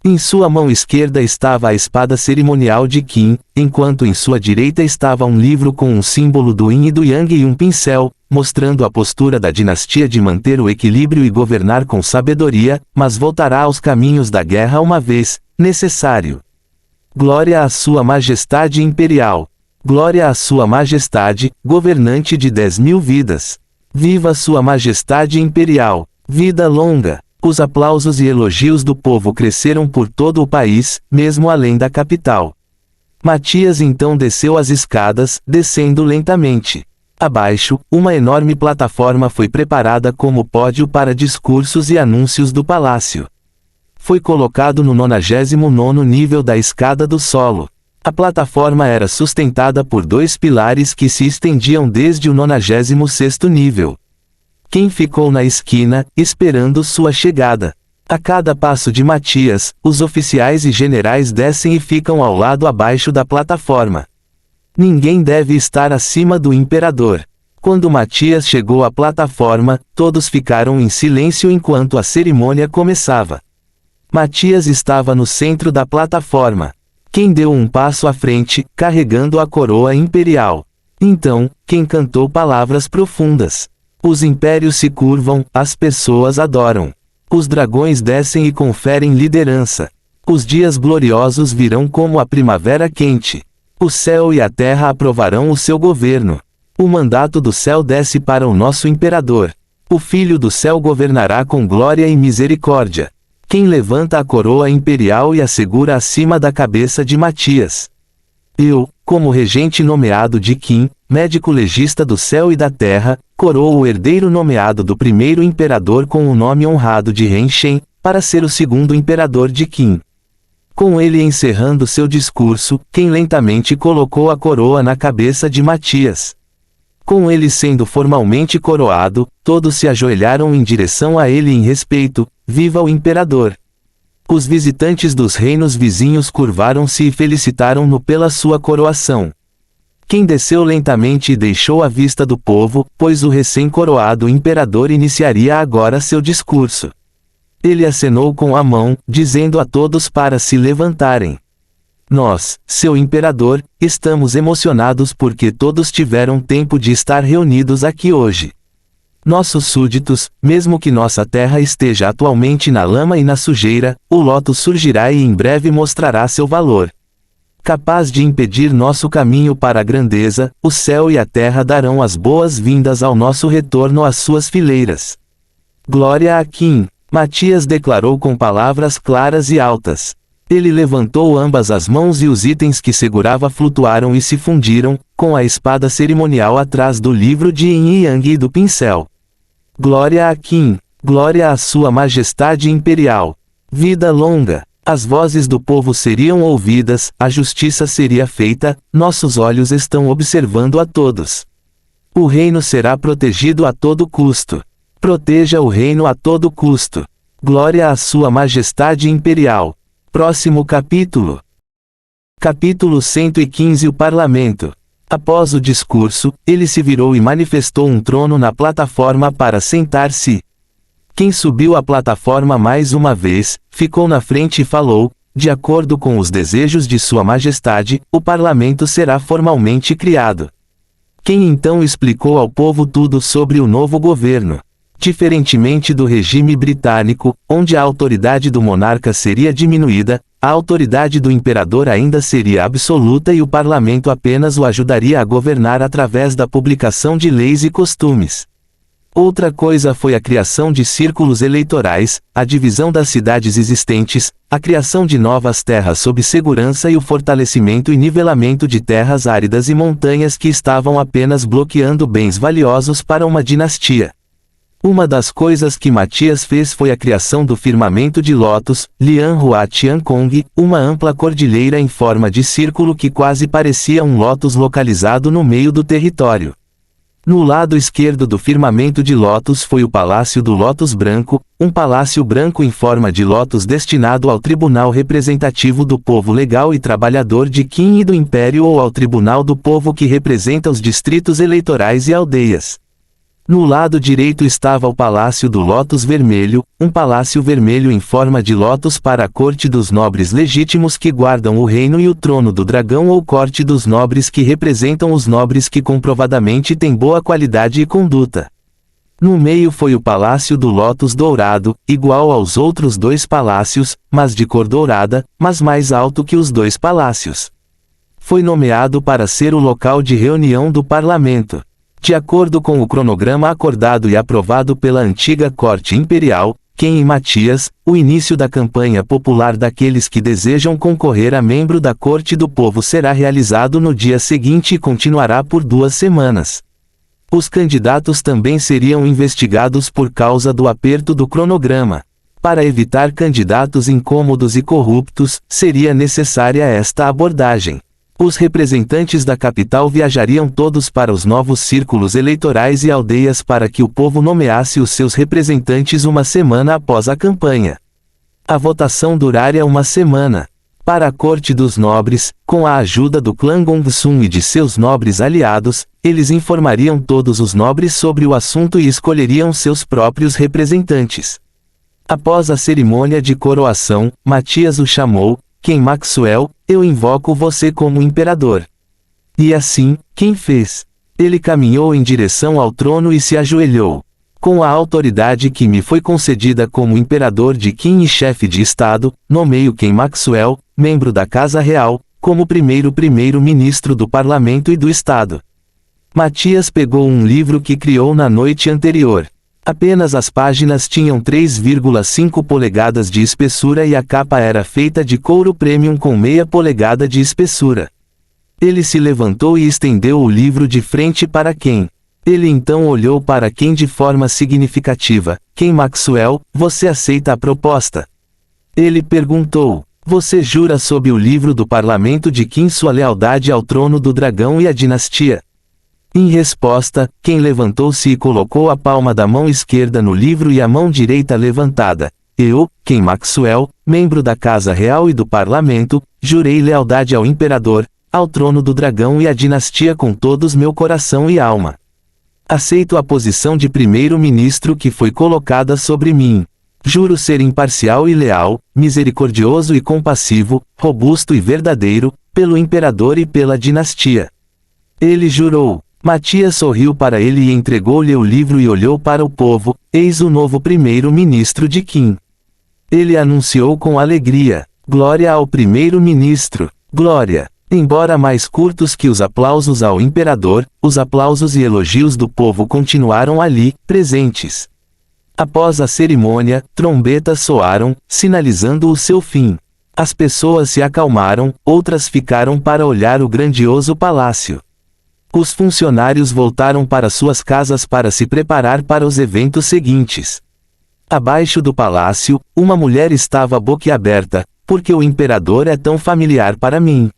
A: Em sua mão esquerda estava a espada cerimonial de Qin, enquanto em sua direita estava um livro com um símbolo do Yin e do Yang e um pincel, mostrando a postura da dinastia de manter o equilíbrio e governar com sabedoria, mas voltará aos caminhos da guerra uma vez necessário. Glória à Sua Majestade Imperial! Glória à Sua Majestade, governante de 10.000 vidas! Viva Sua Majestade Imperial! Vida longa! Os aplausos e elogios do povo cresceram por todo o país, mesmo além da capital. Matias então desceu as escadas, descendo lentamente. Abaixo, uma enorme plataforma foi preparada como pódio para discursos e anúncios do palácio. Foi colocado no 99º nível da escada do solo. A plataforma era sustentada por 2 pilares que se estendiam desde o 96º nível. Quem ficou na esquina, esperando sua chegada? A cada passo de Matias, os oficiais e generais descem e ficam ao lado abaixo da plataforma. Ninguém deve estar acima do imperador. Quando Matias chegou à plataforma, todos ficaram em silêncio enquanto a cerimônia começava. Matias estava no centro da plataforma. Quem deu um passo à frente, carregando a coroa imperial? Então, quem cantou palavras profundas? Os impérios se curvam, as pessoas adoram. Os dragões descem e conferem liderança. Os dias gloriosos virão como a primavera quente. O céu e a terra aprovarão o seu governo. O mandato do céu desce para o nosso imperador. O Filho do céu governará com glória e misericórdia. Quem levanta a coroa imperial e a segura acima da cabeça de Matias? Eu, como regente nomeado de Qin, médico legista do céu e da terra, coroou o herdeiro nomeado do primeiro imperador com o nome honrado de Henshen, para ser o segundo imperador de Qin. Com ele encerrando seu discurso, Qin lentamente colocou a coroa na cabeça de Matias. Com ele sendo formalmente coroado, todos se ajoelharam em direção a ele em respeito. Viva o imperador! Os visitantes dos reinos vizinhos curvaram-se e felicitaram-no pela sua coroação. Quem desceu lentamente e deixou à vista do povo, pois o recém-coroado imperador iniciaria agora seu discurso. Ele acenou com a mão, dizendo a todos para se levantarem. Nós, seu imperador, estamos emocionados porque todos tiveram tempo de estar reunidos aqui hoje. Nossos súditos, mesmo que nossa terra esteja atualmente na lama e na sujeira, o Lotus surgirá e em breve mostrará seu valor. Capaz de impedir nosso caminho para a grandeza, o céu e a terra darão as boas-vindas ao nosso retorno às suas fileiras. Glória a Qin! Matias declarou com palavras claras e altas. Ele levantou ambas as mãos e os itens que segurava flutuaram e se fundiram, com a espada cerimonial atrás do livro de Yin e Yang e do pincel. Glória a Qin! Glória à Sua Majestade Imperial! Vida longa! As vozes do povo seriam ouvidas, a justiça seria feita, nossos olhos estão observando a todos. O reino será protegido a todo custo. Proteja o reino a todo custo. Glória à Sua Majestade Imperial! Próximo capítulo. Capítulo 115. O Parlamento. Após o discurso, ele se virou e manifestou um trono na plataforma para sentar-se. Quem subiu à plataforma mais uma vez, ficou na frente e falou: de acordo com os desejos de Sua Majestade, o parlamento será formalmente criado. Quem então explicou ao povo tudo sobre o novo governo. Diferentemente do regime britânico, onde a autoridade do monarca seria diminuída, a autoridade do imperador ainda seria absoluta e o parlamento apenas o ajudaria a governar através da publicação de leis e costumes. Outra coisa foi a criação de círculos eleitorais, a divisão das cidades existentes, a criação de novas terras sob segurança e o fortalecimento e nivelamento de terras áridas e montanhas que estavam apenas bloqueando bens valiosos para uma dinastia. Uma das coisas que Matias fez foi a criação do firmamento de lótus, Lian Hua Tian Kong, uma ampla cordilheira em forma de círculo que quase parecia um lótus localizado no meio do território. No lado esquerdo do firmamento de lótus foi o Palácio do Lótus Branco, um palácio branco em forma de lótus destinado ao Tribunal Representativo do Povo Legal e Trabalhador de Qin e do Império ou ao Tribunal do Povo que representa os distritos eleitorais e aldeias. No lado direito estava o Palácio do Lótus Vermelho, um palácio vermelho em forma de lótus para a corte dos nobres legítimos que guardam o reino e o trono do dragão ou corte dos nobres que representam os nobres que comprovadamente têm boa qualidade e conduta. No meio foi o Palácio do Lótus Dourado, igual aos outros dois palácios, mas de cor dourada, mas mais alto que os dois palácios. Foi nomeado para ser o local de reunião do parlamento. De acordo com o cronograma acordado e aprovado pela antiga corte imperial, Qin e Matias, o início da campanha popular daqueles que desejam concorrer a membro da corte do povo será realizado no dia seguinte e continuará por 2 semanas. Os candidatos também seriam investigados por causa do aperto do cronograma. Para evitar candidatos incômodos e corruptos, seria necessária esta abordagem. Os representantes da capital viajariam todos para os novos círculos eleitorais e aldeias para que o povo nomeasse os seus representantes uma semana após a campanha. A votação duraria 1 semana. Para a corte dos nobres, com a ajuda do clã Gongsun e de seus nobres aliados, eles informariam todos os nobres sobre o assunto e escolheriam seus próprios representantes. Após a cerimônia de coroação, Matias o chamou: Qin Maxwell, eu invoco você como imperador. E assim, Qin fez. Ele caminhou em direção ao trono e se ajoelhou. Com a autoridade que me foi concedida como imperador de Qin e chefe de estado, nomeio Qin Maxwell, membro da Casa Real, como primeiro-ministro do parlamento e do estado. Matias pegou um livro que criou na noite anterior. Apenas as páginas tinham 3,5 polegadas de espessura e a capa era feita de couro premium com meia polegada de espessura. Ele se levantou e estendeu o livro de frente para Qin. Ele então olhou para Qin de forma significativa: Qin Maxwell, você aceita a proposta? Ele perguntou: você jura sob o livro do parlamento de Qin sua lealdade ao trono do dragão e à dinastia? Em resposta, Qin levantou-se e colocou a palma da mão esquerda no livro e a mão direita levantada. Eu, Qin Maxwell, membro da Casa Real e do Parlamento, jurei lealdade ao Imperador, ao trono do dragão e à dinastia com todos meu coração e alma. Aceito a posição de primeiro-ministro que foi colocada sobre mim. Juro ser imparcial e leal, misericordioso e compassivo, robusto e verdadeiro, pelo Imperador e pela dinastia. Ele jurou. Matias sorriu para ele e entregou-lhe o livro e olhou para o povo: eis o novo primeiro-ministro de Qin. Ele anunciou com alegria: glória ao primeiro-ministro, glória. Embora mais curtos que os aplausos ao imperador, os aplausos e elogios do povo continuaram ali, presentes. Após a cerimônia, trombetas soaram, sinalizando o seu fim. As pessoas se acalmaram, outras ficaram para olhar o grandioso palácio. Os funcionários voltaram para suas casas para se preparar para os eventos seguintes. Abaixo do palácio, uma mulher estava boquiaberta: porque o imperador é tão familiar para mim.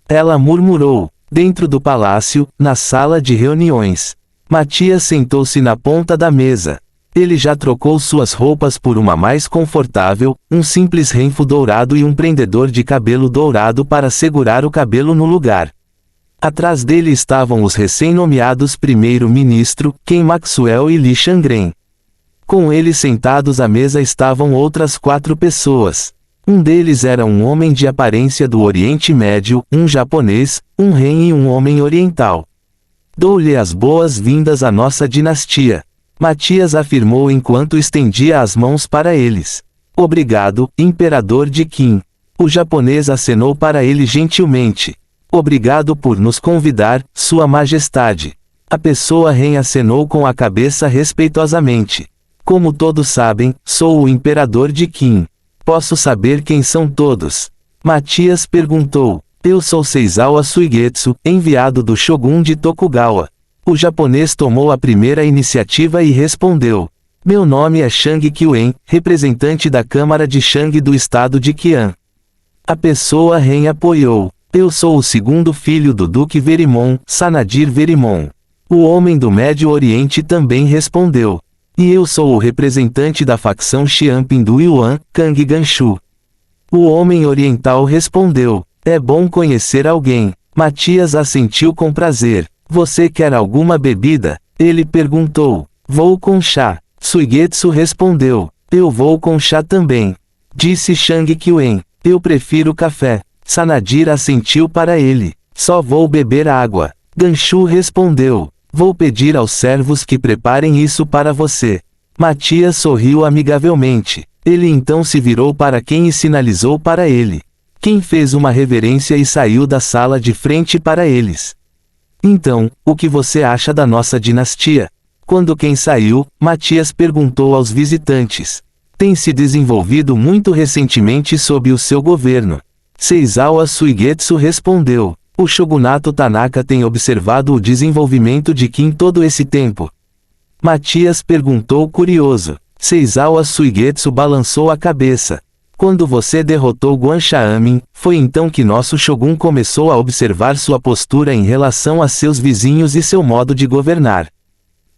A: Ela murmurou. Dentro do palácio, na sala de reuniões, Matias sentou-se na ponta da mesa. Ele já trocou suas roupas por uma mais confortável, um simples renfo dourado e um prendedor de cabelo dourado para segurar o cabelo no lugar. Atrás dele estavam os recém-nomeados primeiro-ministro, Qin Maxwell e Li Shangren. Com eles sentados à mesa estavam outras 4 pessoas. Um deles era um homem de aparência do Oriente Médio, um japonês, um rei e um homem oriental. Dou-lhe as boas-vindas à nossa dinastia. Matias afirmou enquanto estendia as mãos para eles. Obrigado, imperador de Qin. O japonês acenou para ele gentilmente. Obrigado por nos convidar, Sua Majestade. A pessoa rei acenou com a cabeça respeitosamente. Como todos sabem, sou o imperador de Qin. Posso saber quem são todos? Matias perguntou. Eu sou Seizawa Suigetsu, enviado do Shogun de Tokugawa. O japonês tomou a primeira iniciativa e respondeu. Meu nome é Shang Qiwen, representante da Câmara de Shang do estado de Qian. A pessoa Ren apoiou. Eu sou o segundo filho do Duque Verimon, Sanadir Verimon. O homem do Médio Oriente também respondeu. E eu sou o representante da facção Xianping do Yuan, Kang Ganshu. O homem oriental respondeu. É bom conhecer alguém. Matias assentiu com prazer. Você quer alguma bebida? Ele perguntou. Vou com chá. Suigetsu respondeu. Eu vou com chá também. Disse Shang Qiwen. Eu prefiro café. Sanadir assentiu para ele. Só vou beber água. Ganshu respondeu. Vou pedir aos servos que preparem isso para você. Matias sorriu amigavelmente. Ele então se virou para quem e sinalizou para ele. Quem fez uma reverência e saiu da sala de frente para eles. Então, o que você acha da nossa dinastia? Quando quem saiu, Matias perguntou aos visitantes. Tem se desenvolvido muito recentemente sob o seu governo. Seizawa Suigetsu respondeu. O shogunato Tanaka tem observado o desenvolvimento de Qin todo esse tempo. Matias perguntou curioso. Seizawa Suigetsu balançou a cabeça. Quando você derrotou Guanshamin, foi então que nosso shogun começou a observar sua postura em relação a seus vizinhos e seu modo de governar.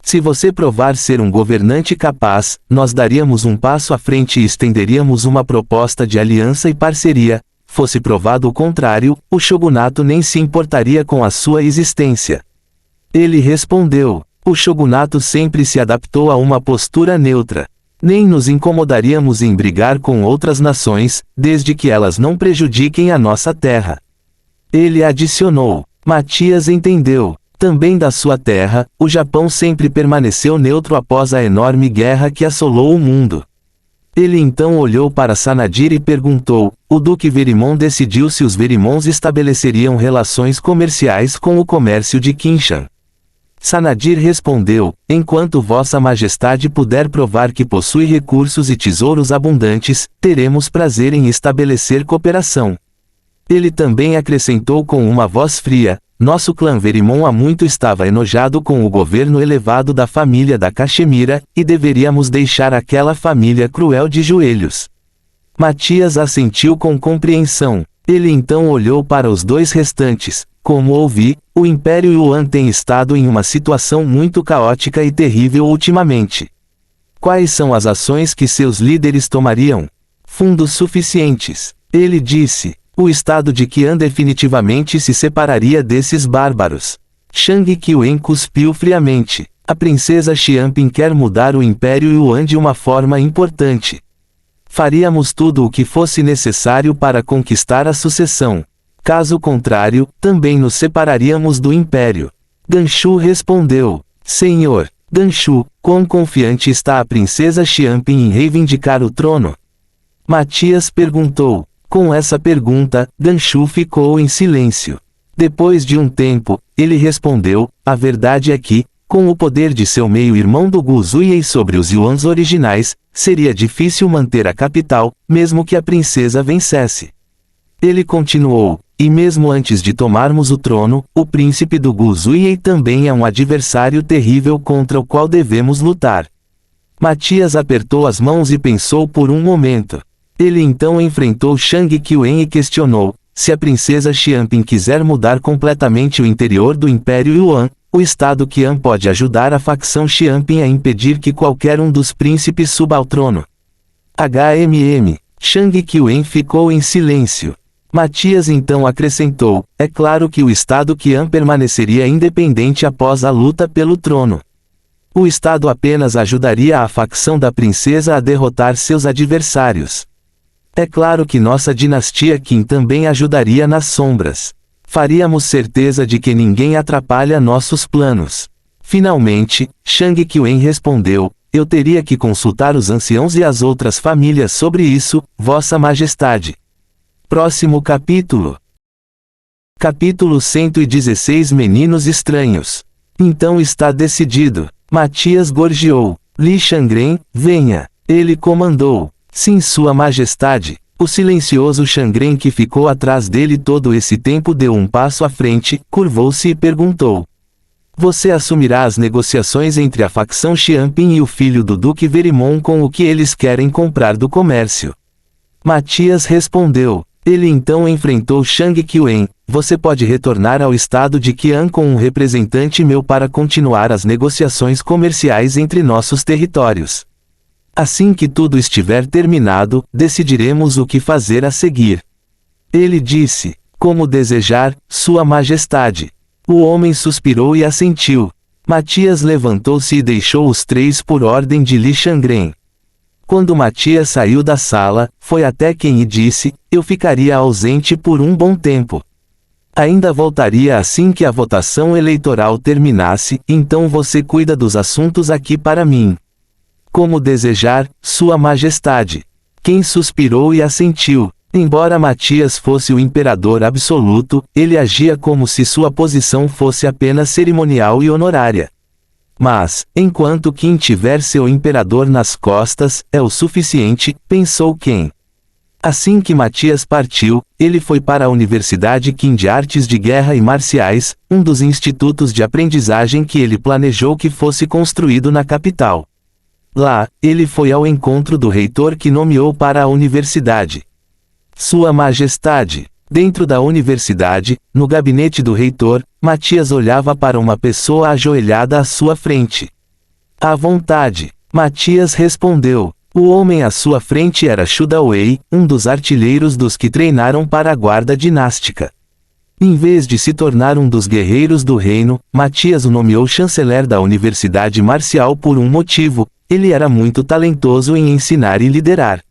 A: Se você provar ser um governante capaz, nós daríamos um passo à frente e estenderíamos uma proposta de aliança e parceria. Fosse provado o contrário, o shogunato nem se importaria com a sua existência. Ele respondeu. O shogunato sempre se adaptou a uma postura neutra. Nem nos incomodaríamos em brigar com outras nações, desde que elas não prejudiquem a nossa terra. Ele adicionou. Matias entendeu. Também da sua terra, o Japão sempre permaneceu neutro após a enorme guerra que assolou o mundo. Ele então olhou para Sanadir e perguntou, o Duque Verimon decidiu se os Verimons estabeleceriam relações comerciais com o comércio de Qinshan. Sanadir respondeu, enquanto Vossa Majestade puder provar que possui recursos e tesouros abundantes, teremos prazer em estabelecer cooperação. Ele também acrescentou com uma voz fria, nosso clã Verimon há muito estava enojado com o governo elevado da família da Cachemira, e deveríamos deixar aquela família cruel de joelhos. Matias assentiu com compreensão. Ele então olhou para os dois restantes. Como ouvi, o Império Yuan tem estado em uma situação muito caótica e terrível ultimamente. Quais são as ações que seus líderes tomariam? Fundos suficientes. Ele disse. O estado de Qian definitivamente se separaria desses bárbaros. Shang Qiwen cuspiu friamente. A princesa Xianping quer mudar o Império Yuan de uma forma importante. Faríamos tudo o que fosse necessário para conquistar a sucessão. Caso contrário, também nos separaríamos do Império. Ganshu respondeu. Senhor, Ganshu, quão confiante está a princesa Xianping em reivindicar o trono? Matias perguntou. Com essa pergunta, Ganshu ficou em silêncio. Depois de um tempo, ele respondeu, a verdade é que, com o poder de seu meio-irmão do Gu Zuiyei sobre os Yuans originais, seria difícil manter a capital, mesmo que a princesa vencesse. Ele continuou, e mesmo antes de tomarmos o trono, o príncipe do Gu Zuiyei também é um adversário terrível contra o qual devemos lutar. Matias apertou as mãos e pensou por um momento. Ele então enfrentou Shang Qiwen e questionou, se a princesa Xianping quiser mudar completamente o interior do Império Yuan, o estado Qian pode ajudar a facção Xianping a impedir que qualquer um dos príncipes suba ao trono. Shang Qiwen ficou em silêncio. Matias então acrescentou, é claro que o estado Qian permaneceria independente após a luta pelo trono. O estado apenas ajudaria a facção da princesa a derrotar seus adversários. É claro que nossa dinastia Qin também ajudaria nas sombras. Faríamos certeza de que ninguém atrapalha nossos planos. Finalmente, Shang Qiwen respondeu, eu teria que consultar os anciãos e as outras famílias sobre isso, Vossa Majestade. Próximo capítulo. Capítulo 116 Meninos Estranhos. Então está decidido. Matias gorjeou. Li Shangren, venha. Ele comandou. Sim, Sua Majestade. O silencioso Shangren que ficou atrás dele todo esse tempo deu um passo à frente, curvou-se e perguntou. Você assumirá as negociações entre a facção Xianping e o filho do Duque Verimon com o que eles querem comprar do comércio. Matias respondeu. Ele então enfrentou Shang Qiwen. Você pode retornar ao estado de Qian com um representante meu para continuar as negociações comerciais entre nossos territórios. Assim que tudo estiver terminado, decidiremos o que fazer a seguir. Ele disse, como desejar, Sua Majestade. O homem suspirou e assentiu. Matias levantou-se e deixou os três por ordem de Li Shangren. Quando Matias saiu da sala, foi até Ken e disse, eu ficaria ausente por um bom tempo. Ainda voltaria assim que a votação eleitoral terminasse, então você cuida dos assuntos aqui para mim. Como desejar, Sua Majestade. Ken suspirou e assentiu. Embora Matias fosse o imperador absoluto, ele agia como se sua posição fosse apenas cerimonial e honorária. Mas, enquanto Qin tiver seu imperador nas costas, é o suficiente, pensou Ken. Assim que Matias partiu, ele foi para a Universidade Qin de Artes de Guerra e Marciais, um dos institutos de aprendizagem que ele planejou que fosse construído na capital. Lá, ele foi ao encontro do reitor que nomeou para a universidade. Sua Majestade. Dentro da universidade, no gabinete do reitor, Matias olhava para uma pessoa ajoelhada à sua frente. À vontade. Matias respondeu. O homem à sua frente era Xu Daowei, um dos artilheiros dos que treinaram para a guarda dinástica. Em vez de se tornar um dos guerreiros do reino, Matias o nomeou chanceler da Universidade Marcial por um motivo: ele era muito talentoso em ensinar e liderar.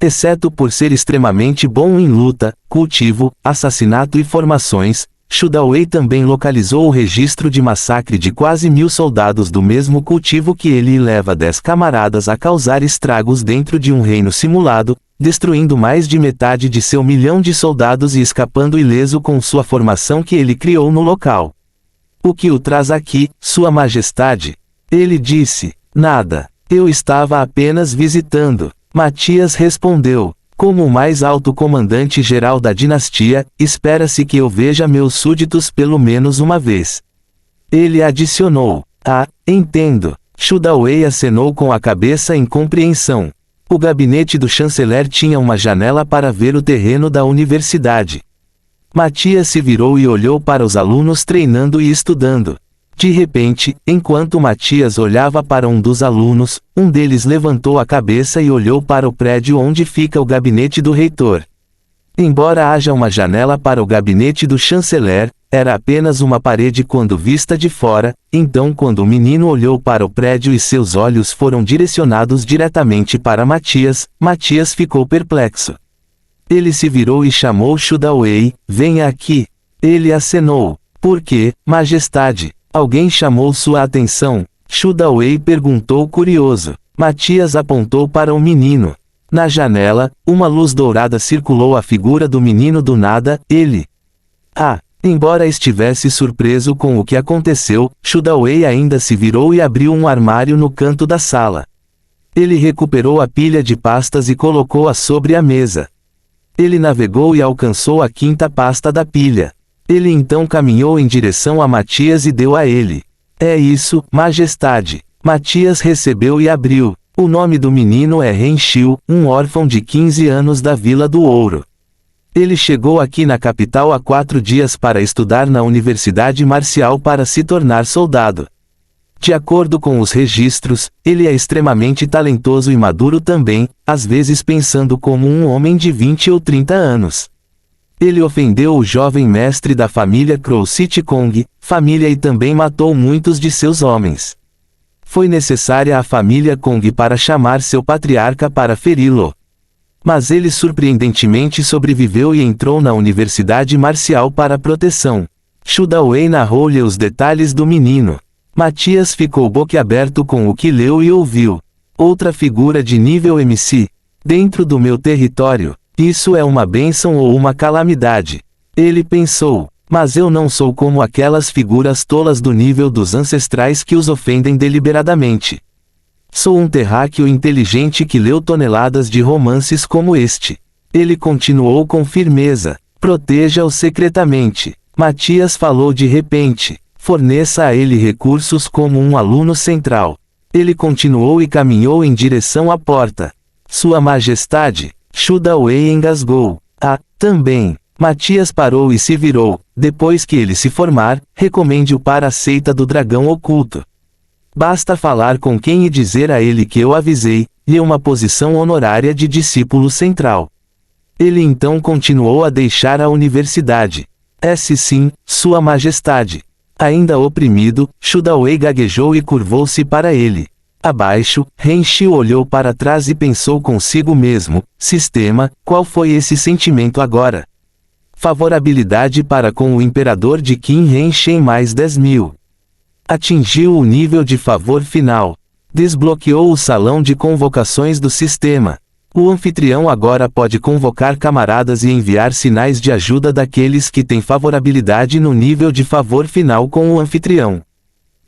A: Exceto por ser extremamente bom em luta, cultivo, assassinato e formações, Xu Daowei também localizou o registro de massacre de quase 1000 soldados do mesmo cultivo que ele e leva 10 camaradas a causar estragos dentro de um reino simulado, destruindo mais de metade de seu 1 milhão de soldados e escapando ileso com sua formação que ele criou no local. O que o traz aqui, Sua Majestade? Ele disse. Nada. Eu estava apenas visitando. Matias respondeu. Como o mais alto comandante-geral da dinastia, espera-se que eu veja meus súditos pelo menos uma vez. Ele adicionou. Ah, entendo. Xu Daowei acenou com a cabeça em compreensão. O gabinete do chanceler tinha uma janela para ver o terreno da universidade. Matias se virou e olhou para os alunos treinando e estudando. De repente, enquanto Matias olhava para um dos alunos, um deles levantou a cabeça e olhou para o prédio onde fica o gabinete do reitor. Embora haja uma janela para o gabinete do chanceler, era apenas uma parede quando vista de fora, então quando o menino olhou para o prédio e seus olhos foram direcionados diretamente para Matias, Matias ficou perplexo. Ele se virou e chamou Xu Daowei, venha aqui. Ele acenou. Por quê, Majestade? Alguém chamou sua atenção? Xu Daowei perguntou curioso. Matias apontou para o menino. Na janela, uma luz dourada circulou a figura do menino do nada, ele. Embora estivesse surpreso com o que aconteceu, Xu Daowei ainda se virou e abriu um armário no canto da sala. Ele recuperou a pilha de pastas e colocou-a sobre a mesa. Ele navegou e alcançou a 5ª pasta da pilha. Ele então caminhou em direção a Matias e deu a ele. É isso, Majestade. Matias recebeu e abriu. O nome do menino é Ren Xiu, um órfão de 15 anos da Vila do Ouro. Ele chegou aqui na capital há 4 dias para estudar na Universidade Marcial para se tornar soldado. De acordo com os registros, ele é extremamente talentoso e maduro também, às vezes pensando como um homem de 20 ou 30 anos. Ele ofendeu o jovem mestre da família Crow City Kong, família e também matou muitos de seus homens. Foi necessária a família Kong para chamar seu patriarca para feri-lo. Mas ele surpreendentemente sobreviveu e entrou na Universidade Marcial para proteção. Xu Daowei narrou-lhe os detalhes do menino. Matias ficou boquiaberto com o que leu e ouviu. Outra figura de nível MC. Dentro do meu território. Isso é uma bênção ou uma calamidade? Ele pensou. Mas eu não sou como aquelas figuras tolas do nível dos ancestrais que os ofendem deliberadamente. Sou um terráqueo inteligente que leu toneladas de romances como este. Ele continuou com firmeza. Proteja-o secretamente. Matias falou de repente. Forneça a ele recursos como um aluno central. Ele continuou e caminhou em direção à porta. Sua Majestade, Shuda Wei engasgou. Ah, também. Matias parou e se virou. Depois que ele se formar, recomende-o para a seita do dragão oculto. Basta falar com quem e dizer a ele que eu avisei, e uma posição honorária de discípulo central. Ele então continuou a deixar a universidade. Sim, Sua Majestade. Ainda oprimido, Shuda Wei gaguejou e curvou-se para ele. Abaixo, Renchiu olhou para trás e pensou consigo mesmo: sistema, qual foi esse sentimento agora? Favorabilidade para com o imperador de Qin Renchen mais 10.000. Atingiu o nível de favor final. Desbloqueou o salão de convocações do sistema. O anfitrião agora pode convocar camaradas e enviar sinais de ajuda daqueles que têm favorabilidade no nível de favor final com o anfitrião.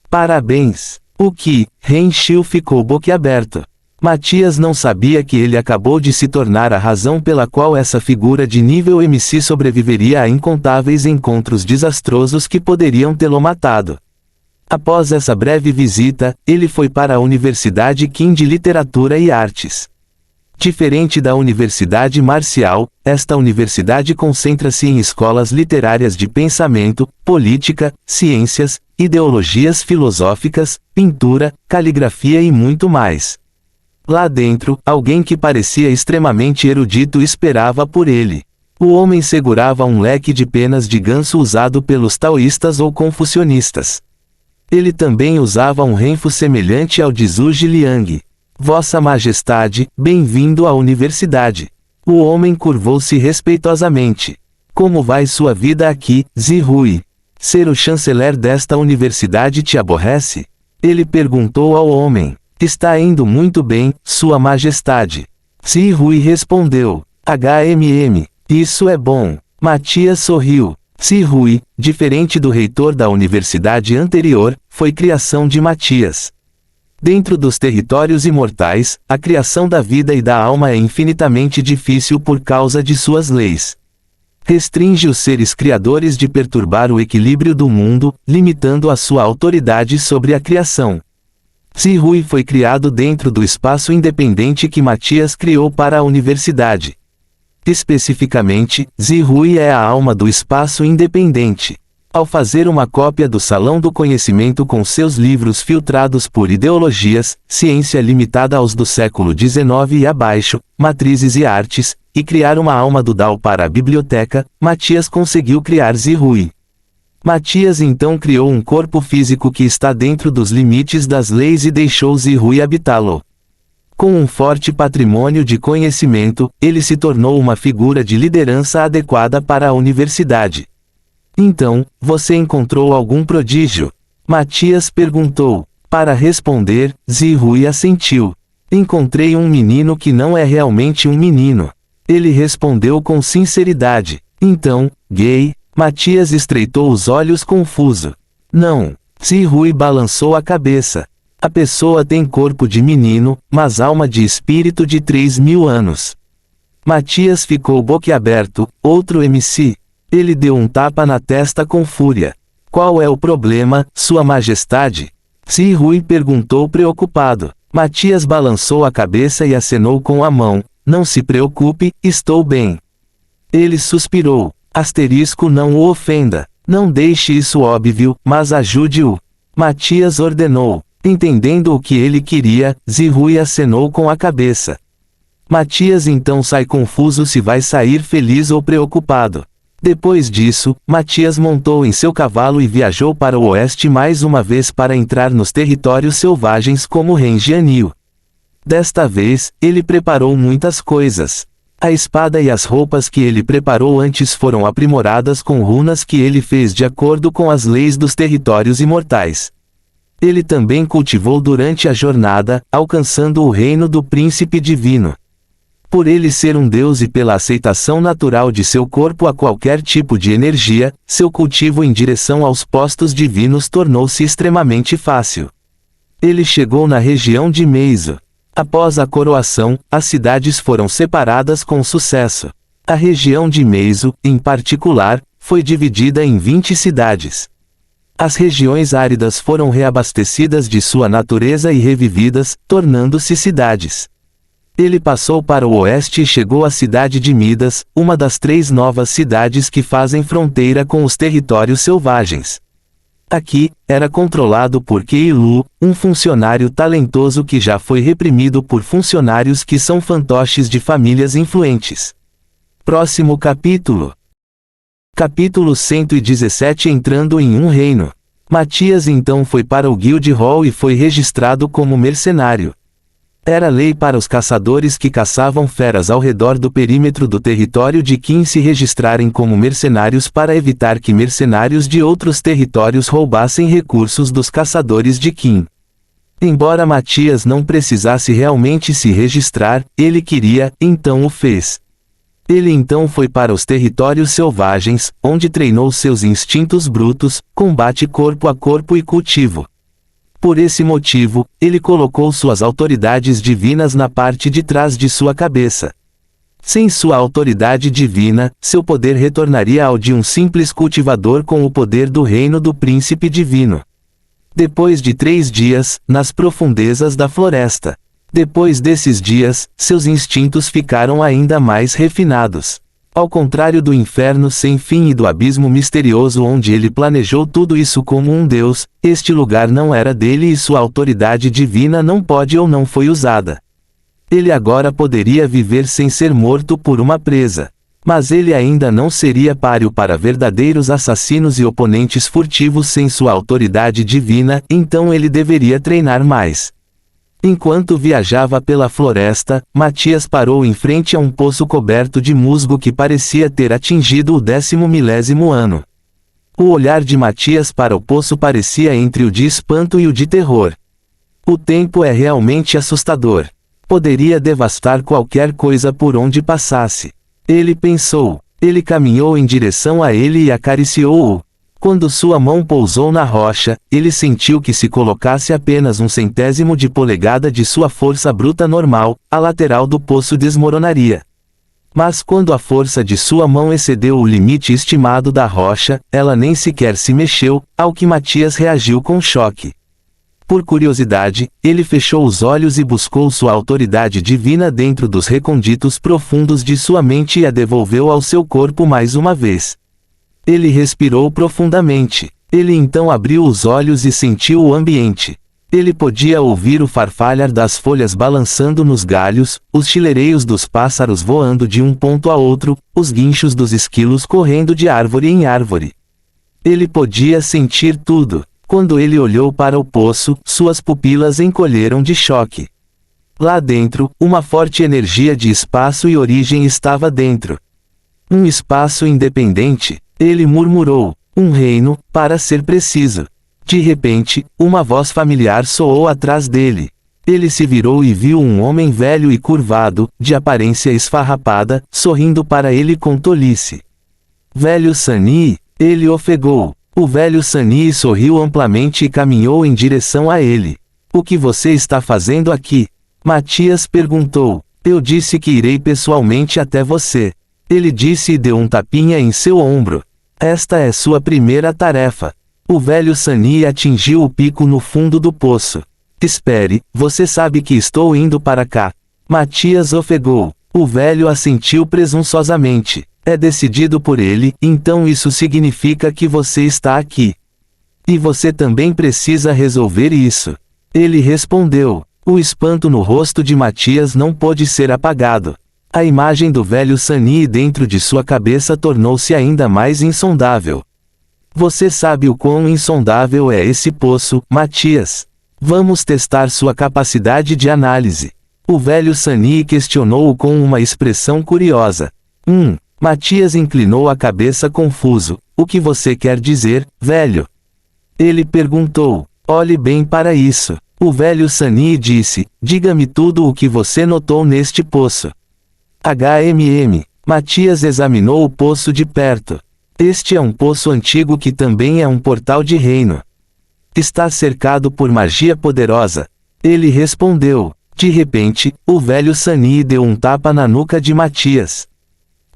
A: Parabéns! O que? Renchiu ficou boquiaberto. Matias não sabia que ele acabou de se tornar a razão pela qual essa figura de nível MC sobreviveria a incontáveis encontros desastrosos que poderiam tê-lo matado. Após essa breve visita, ele foi para a Universidade Qin de Literatura e Artes. Diferente da Universidade Marcial, esta universidade concentra-se em escolas literárias de pensamento, política, ciências, ideologias filosóficas, pintura, caligrafia e muito mais. Lá dentro, alguém que parecia extremamente erudito esperava por ele. O homem segurava um leque de penas de ganso usado pelos taoístas ou confucionistas. Ele também usava um renfo semelhante ao de Zhuge Liang. Vossa Majestade, bem-vindo à universidade. O homem curvou-se respeitosamente. Como vai sua vida aqui, Zirui? Ser o chanceler desta universidade te aborrece? Ele perguntou ao homem. Está indo muito bem, Sua Majestade. Zirui respondeu. Isso é bom. Matias sorriu. Zirui, diferente do reitor da universidade anterior, foi criação de Matias. Dentro dos territórios imortais, a criação da vida e da alma é infinitamente difícil por causa de suas leis. Restringe os seres criadores de perturbar o equilíbrio do mundo, limitando a sua autoridade sobre a criação. Zirui foi criado dentro do espaço independente que Matias criou para a universidade. Especificamente, Zirui é a alma do espaço independente. Ao fazer uma cópia do Salão do Conhecimento com seus livros filtrados por ideologias, ciência limitada aos do século XIX e abaixo, matrizes e artes, e criar uma alma do Dao para a biblioteca, Matias conseguiu criar Zirui. Matias então criou um corpo físico que está dentro dos limites das leis e deixou Zirui habitá-lo. Com um forte patrimônio de conhecimento, ele se tornou uma figura de liderança adequada para a universidade. Então, você encontrou algum prodígio? Matias perguntou. Para responder, Zirui assentiu. Encontrei um menino que não é realmente um menino. Ele respondeu com sinceridade. Então, gay? Matias estreitou os olhos confuso. Não. Zirui balançou a cabeça. A pessoa tem corpo de menino, mas alma de espírito de 3.000 anos. Matias ficou boquiaberto. Outro MC. Ele deu um tapa na testa com fúria. Qual é o problema, Sua Majestade? Zirui perguntou preocupado. Matias balançou a cabeça e acenou com a mão. Não se preocupe, estou bem. Ele suspirou. Não o ofenda. Não deixe isso óbvio, mas ajude-o. Matias ordenou. Entendendo o que ele queria, Zirui acenou com a cabeça. Matias então sai confuso se vai sair feliz ou preocupado. Depois disso, Matias montou em seu cavalo e viajou para o oeste mais uma vez para entrar nos territórios selvagens como Renjianil. Desta vez, ele preparou muitas coisas. A espada e as roupas que ele preparou antes foram aprimoradas com runas que ele fez de acordo com as leis dos territórios imortais. Ele também cultivou durante a jornada, alcançando o reino do príncipe divino. Por ele ser um deus e pela aceitação natural de seu corpo a qualquer tipo de energia, seu cultivo em direção aos postos divinos tornou-se extremamente fácil. Ele chegou na região de Meizo. Após a coroação, as cidades foram separadas com sucesso. A região de Meizo, em particular, foi dividida em 20 cidades. As regiões áridas foram reabastecidas de sua natureza e revividas, tornando-se cidades. Ele passou para o oeste e chegou à cidade de Midas, uma das 3 novas cidades que fazem fronteira com os territórios selvagens. Aqui, era controlado por Keilu, um funcionário talentoso que já foi reprimido por funcionários que são fantoches de famílias influentes. Próximo capítulo. Capítulo 117. Entrando em um reino. Matias então foi para o Guild Hall e foi registrado como mercenário. Era lei para os caçadores que caçavam feras ao redor do perímetro do território de Qin se registrarem como mercenários para evitar que mercenários de outros territórios roubassem recursos dos caçadores de Qin. Embora Matias não precisasse realmente se registrar, ele queria, então o fez. Ele então foi para os territórios selvagens, onde treinou seus instintos brutos, combate corpo a corpo e cultivo. Por esse motivo, ele colocou suas autoridades divinas na parte de trás de sua cabeça. Sem sua autoridade divina, seu poder retornaria ao de um simples cultivador com o poder do reino do príncipe divino. Depois de 3 dias, nas profundezas da floresta. Depois desses dias, seus instintos ficaram ainda mais refinados. Ao contrário do inferno sem fim e do abismo misterioso onde ele planejou tudo isso como um deus, este lugar não era dele e sua autoridade divina não pode ou não foi usada. Ele agora poderia viver sem ser morto por uma presa. Mas ele ainda não seria páreo para verdadeiros assassinos e oponentes furtivos sem sua autoridade divina, então ele deveria treinar mais. Enquanto viajava pela floresta, Matias parou em frente a um poço coberto de musgo que parecia ter atingido o 10º milésimo ano. O olhar de Matias para o poço parecia entre o de espanto e o de terror. O tempo é realmente assustador. Poderia devastar qualquer coisa por onde passasse. Ele pensou. Ele caminhou em direção a ele e acariciou-o. Quando sua mão pousou na rocha, ele sentiu que se colocasse apenas 1/100º de polegada de sua força bruta normal, a lateral do poço desmoronaria. Mas quando a força de sua mão excedeu o limite estimado da rocha, ela nem sequer se mexeu, ao que Matias reagiu com choque. Por curiosidade, ele fechou os olhos e buscou sua autoridade divina dentro dos recônditos profundos de sua mente e a devolveu ao seu corpo mais uma vez. Ele respirou profundamente. Ele então abriu os olhos e sentiu o ambiente. Ele podia ouvir o farfalhar das folhas balançando nos galhos, os chilereios dos pássaros voando de um ponto a outro, os guinchos dos esquilos correndo de árvore em árvore. Ele podia sentir tudo. Quando ele olhou para o poço, suas pupilas encolheram de choque. Lá dentro, uma forte energia de espaço e origem estava dentro. Um espaço independente. Ele murmurou, um reino, para ser preciso. De repente, uma voz familiar soou atrás dele. Ele se virou e viu um homem velho e curvado, de aparência esfarrapada, sorrindo para ele com tolice. Velho Sani, ele ofegou. O velho Sani sorriu amplamente e caminhou em direção a ele. O que você está fazendo aqui? Matias perguntou. Eu disse que irei pessoalmente até você. Ele disse e deu um tapinha em seu ombro. Esta é sua primeira tarefa. O velho Sani atingiu o pico no fundo do poço. Espere, você sabe que estou indo para cá. Matias ofegou. O velho assentiu presunçosamente. É decidido por ele, então isso significa que você está aqui. E você também precisa resolver isso. Ele respondeu. O espanto no rosto de Matias não pôde ser apagado. A imagem do velho Sani dentro de sua cabeça tornou-se ainda mais insondável. Você sabe o quão insondável é esse poço, Matias. Vamos testar sua capacidade de análise. O velho Sani questionou-o com uma expressão curiosa. Matias inclinou a cabeça confuso. O que você quer dizer, velho? Ele perguntou. Olhe bem para isso. O velho Sani disse, diga-me tudo o que você notou neste poço. Matias examinou o poço de perto. Este é um poço antigo que também é um portal de reino. Está cercado por magia poderosa. Ele respondeu. De repente, o velho Sani deu um tapa na nuca de Matias.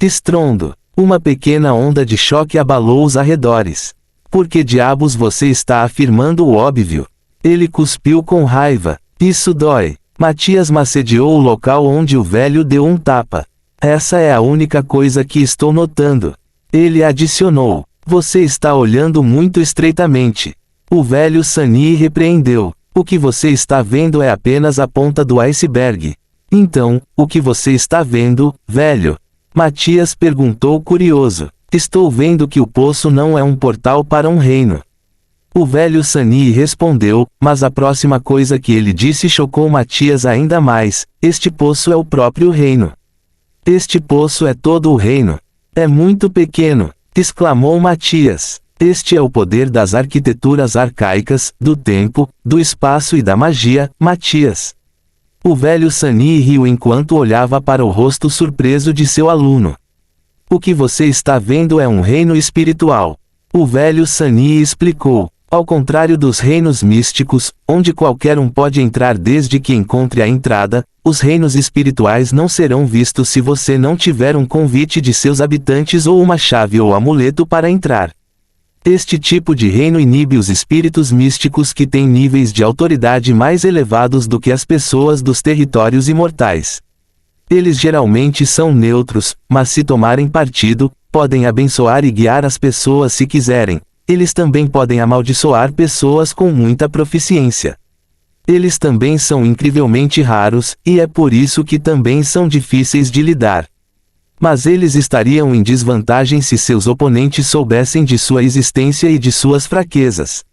A: Estrondo. Uma pequena onda de choque abalou os arredores. Por que diabos você está afirmando o óbvio? Ele cuspiu com raiva. Isso dói. Matias macediou o local onde o velho deu um tapa. Essa é a única coisa que estou notando. Ele adicionou. Você está olhando muito estreitamente. O velho Sani repreendeu. O que você está vendo é apenas a ponta do iceberg. Então, o que você está vendo, velho? Matias perguntou curioso. Estou vendo que o poço não é um portal para um reino. O velho Sani respondeu, mas a próxima coisa que ele disse chocou Matias ainda mais. Este poço é o próprio reino. Este poço é todo o reino. É muito pequeno, exclamou Matias. Este é o poder das arquiteturas arcaicas, do tempo, do espaço e da magia, Matias. O velho Sani riu enquanto olhava para o rosto surpreso de seu aluno. O que você está vendo é um reino espiritual. O velho Sani explicou. Ao contrário dos reinos místicos, onde qualquer um pode entrar desde que encontre a entrada, os reinos espirituais não serão vistos se você não tiver um convite de seus habitantes ou uma chave ou amuleto para entrar. Este tipo de reino inibe os espíritos místicos que têm níveis de autoridade mais elevados do que as pessoas dos territórios imortais. Eles geralmente são neutros, mas se tomarem partido, podem abençoar e guiar as pessoas se quiserem. Eles também podem amaldiçoar pessoas com muita proficiência. Eles também são incrivelmente raros, e é por isso que também são difíceis de lidar. Mas eles estariam em desvantagem se seus oponentes soubessem de sua existência e de suas fraquezas.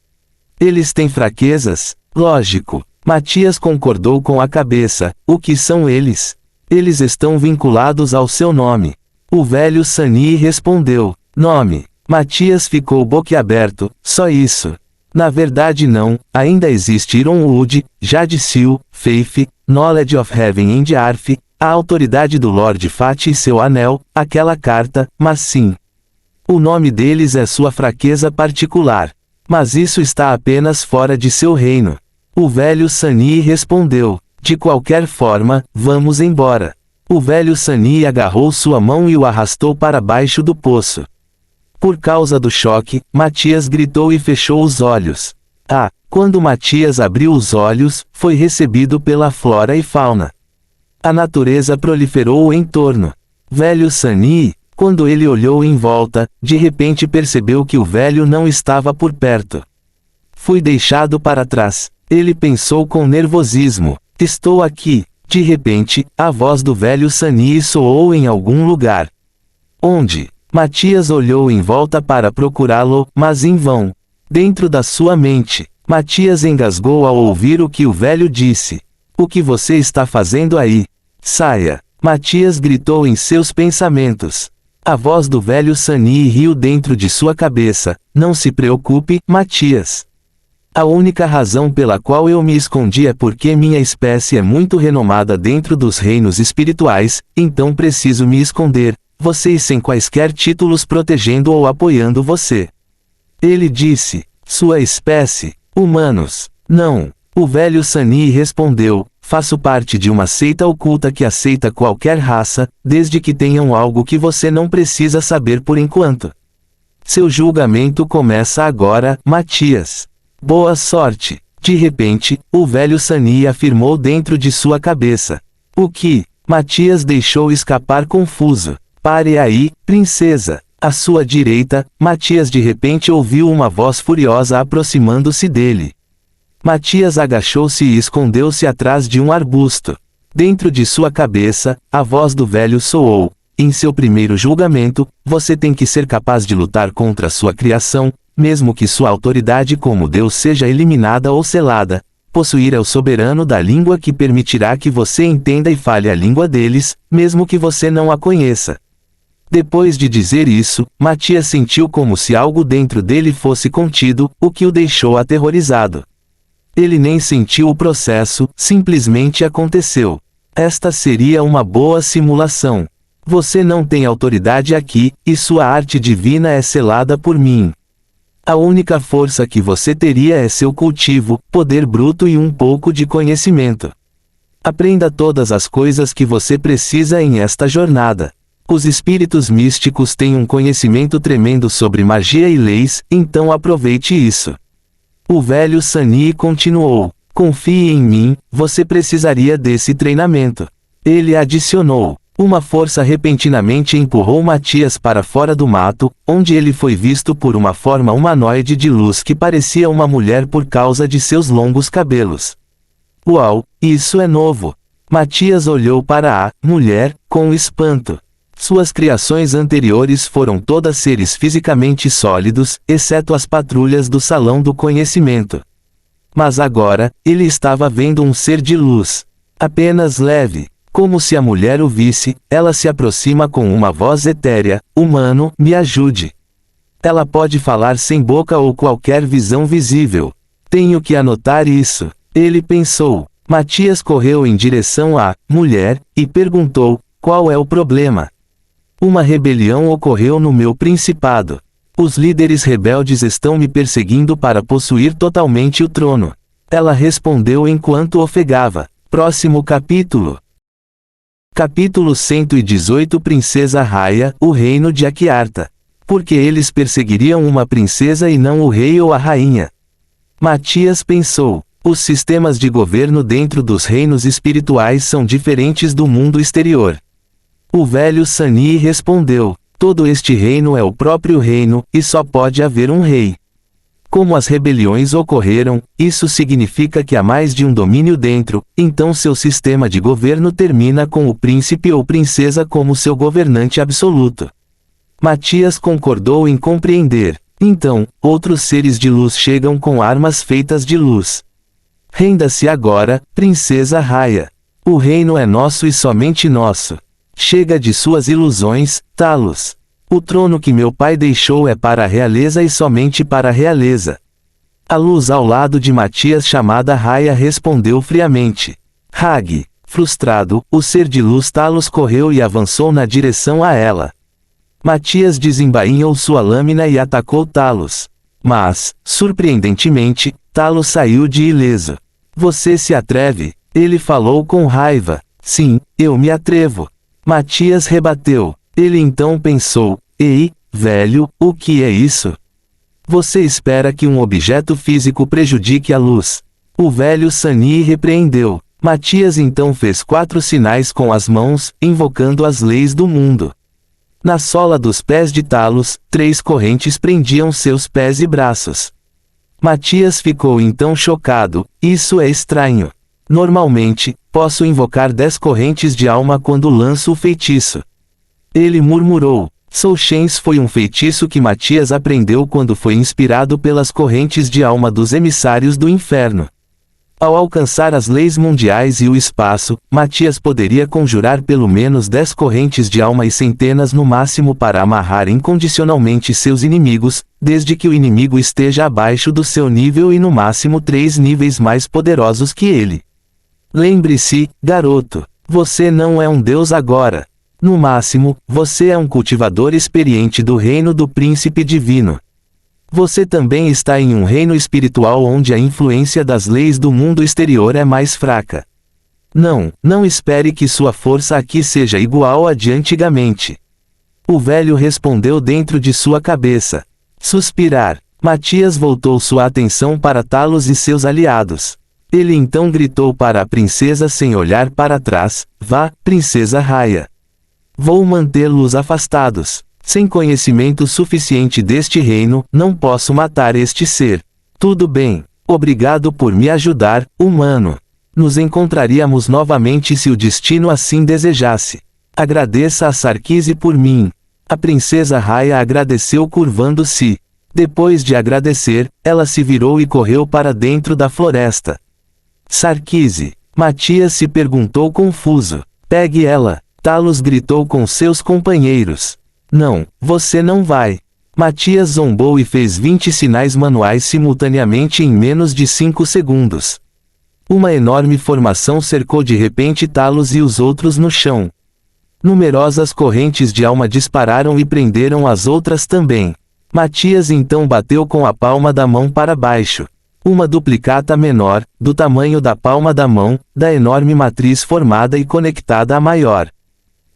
A: Eles têm fraquezas? Lógico. Matias concordou com a cabeça. O que são eles? Eles estão vinculados ao seu nome. O velho Sani respondeu. Nome. Matias ficou boquiaberto. Só isso. Na verdade não, ainda existe Ironwood, Jadsil, Faith, Knowledge of Heaven and Earth, a autoridade do Lord Fati e seu anel, aquela carta, mas sim. O nome deles é sua fraqueza particular. Mas isso está apenas fora de seu reino. O velho Sani respondeu. De qualquer forma, vamos embora. O velho Sani agarrou sua mão e o arrastou para baixo do poço. Por causa do choque, Matias gritou e fechou os olhos. Quando Matias abriu os olhos, foi recebido pela flora e fauna. A natureza proliferou em torno. Velho Sani, quando ele olhou em volta, de repente percebeu que o velho não estava por perto. Fui deixado para trás. Ele pensou com nervosismo. Estou aqui. De repente, a voz do velho Sani soou em algum lugar. Onde? Matias olhou em volta para procurá-lo, mas em vão. Dentro da sua mente, Matias engasgou ao ouvir o que o velho disse. O que você está fazendo aí? Saia! Matias gritou em seus pensamentos. A voz do velho Sani riu dentro de sua cabeça. Não se preocupe, Matias. A única razão pela qual eu me escondi é porque minha espécie é muito renomada dentro dos reinos espirituais, então preciso me esconder. Vocês sem quaisquer títulos protegendo ou apoiando você. Ele disse. Sua espécie? Humanos. Não. O velho Sani respondeu. Faço parte de uma seita oculta que aceita qualquer raça, desde que tenham algo que você não precisa saber por enquanto. Seu julgamento começa agora, Matias. Boa sorte. De repente, o velho Sani afirmou dentro de sua cabeça. O que? Matias deixou escapar confuso. Pare aí, princesa. À sua direita, Matias de repente ouviu uma voz furiosa aproximando-se dele. Matias agachou-se e escondeu-se atrás de um arbusto. Dentro de sua cabeça, a voz do velho soou. Em seu primeiro julgamento, você tem que ser capaz de lutar contra sua criação, mesmo que sua autoridade como Deus seja eliminada ou selada. Possuir é o soberano da língua que permitirá que você entenda e fale a língua deles, mesmo que você não a conheça. Depois de dizer isso, Matias sentiu como se algo dentro dele fosse contido, o que o deixou aterrorizado. Ele nem sentiu o processo, simplesmente aconteceu. Esta seria uma boa simulação. Você não tem autoridade aqui, e sua arte divina é selada por mim. A única força que você teria é seu cultivo, poder bruto e um pouco de conhecimento. Aprenda todas as coisas que você precisa em esta jornada. Os espíritos místicos têm um conhecimento tremendo sobre magia e leis, então aproveite isso. O velho Sani continuou: confie em mim, você precisaria desse treinamento. Ele adicionou. Uma força repentinamente empurrou Matias para fora do mato, onde ele foi visto por uma forma humanoide de luz que parecia uma mulher por causa de seus longos cabelos. Uau, isso é novo! Matias olhou para a mulher, com espanto. Suas criações anteriores foram todas seres fisicamente sólidos, exceto as patrulhas do Salão do Conhecimento. Mas agora, ele estava vendo um ser de luz. Apenas leve. Como se a mulher o visse, ela se aproxima com uma voz etérea: humano, me ajude. Ela pode falar sem boca ou qualquer visão visível. Tenho que anotar isso. Ele pensou. Matias correu em direção à mulher, e perguntou: qual é o problema? Uma rebelião ocorreu no meu principado. Os líderes rebeldes estão me perseguindo para possuir totalmente o trono. Ela respondeu enquanto ofegava. Próximo capítulo. Capítulo 118 Princesa Raya, o reino de Aquiarta. Porque eles perseguiriam uma princesa e não o rei ou a rainha? Matias pensou. Os sistemas de governo dentro dos reinos espirituais são diferentes do mundo exterior. O velho Sani respondeu: todo este reino é o próprio reino, e só pode haver um rei. Como as rebeliões ocorreram, isso significa que há mais de um domínio dentro, então seu sistema de governo termina com o príncipe ou princesa como seu governante absoluto. Matias concordou em compreender. Então, outros seres de luz chegam com armas feitas de luz. Renda-se agora, Princesa Raya. O reino é nosso e somente nosso. Chega de suas ilusões, Talos. O trono que meu pai deixou é para a realeza e somente para a realeza. A luz ao lado de Matias chamada Raya respondeu friamente. Hag. Frustrado, o ser de luz Talos correu e avançou na direção a ela. Matias desembainhou sua lâmina e atacou Talos. Mas, surpreendentemente, Talos saiu de ileso. Você se atreve? Ele falou com raiva. Sim, eu me atrevo. Matias rebateu. Ele então pensou: ei, velho, o que é isso? Você espera que um objeto físico prejudique a luz? O velho Sani repreendeu. Matias então fez 4 sinais com as mãos, invocando as leis do mundo. Na sola dos pés de Talos, 3 correntes prendiam seus pés e braços. Matias ficou então chocado. Isso é estranho. Normalmente, posso invocar 10 correntes de alma quando lanço o feitiço. Ele murmurou. Soulchens foi um feitiço que Matias aprendeu quando foi inspirado pelas correntes de alma dos emissários do inferno. Ao alcançar as leis mundiais e o espaço, Matias poderia conjurar pelo menos 10 correntes de alma e centenas no máximo para amarrar incondicionalmente seus inimigos, desde que o inimigo esteja abaixo do seu nível e no máximo 3 níveis mais poderosos que ele. Lembre-se, garoto, você não é um deus agora. No máximo, você é um cultivador experiente do reino do príncipe divino. Você também está em um reino espiritual onde a influência das leis do mundo exterior é mais fraca. Não espere que sua força aqui seja igual à de antigamente. O velho respondeu dentro de sua cabeça. Suspirar. Matias voltou sua atenção para Talos e seus aliados. Ele então gritou para a princesa sem olhar para trás: vá, Princesa Raya. Vou mantê-los afastados. Sem conhecimento suficiente deste reino, não posso matar este ser. Tudo bem. Obrigado por me ajudar, humano. Nos encontraríamos novamente se o destino assim desejasse. Agradeça a Sarkise por mim. A princesa Raya agradeceu curvando-se. Depois de agradecer, ela se virou e correu para dentro da floresta. Sarkise. Matias se perguntou confuso. Pegue ela. Talos gritou com seus companheiros. Não, você não vai. Matias zombou e fez 20 sinais manuais simultaneamente em menos de 5 segundos. Uma enorme formação cercou de repente Talos e os outros no chão. Numerosas correntes de alma dispararam e prenderam as outras também. Matias então bateu com a palma da mão para baixo. Uma duplicata menor, do tamanho da palma da mão, da enorme matriz formada e conectada à maior.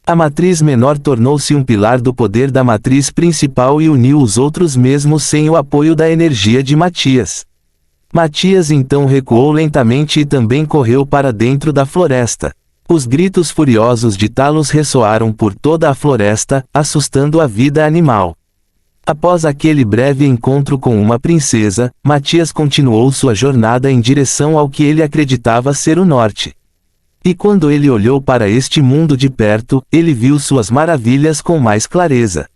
A: A matriz menor tornou-se um pilar do poder da matriz principal e uniu os outros mesmo sem o apoio da energia de Matias. Matias então recuou lentamente e também correu para dentro da floresta. Os gritos furiosos de Talos ressoaram por toda a floresta, assustando a vida animal. Após aquele breve encontro com uma princesa, Matias continuou sua jornada em direção ao que ele acreditava ser o norte. E quando ele olhou para este mundo de perto, ele viu suas maravilhas com mais clareza.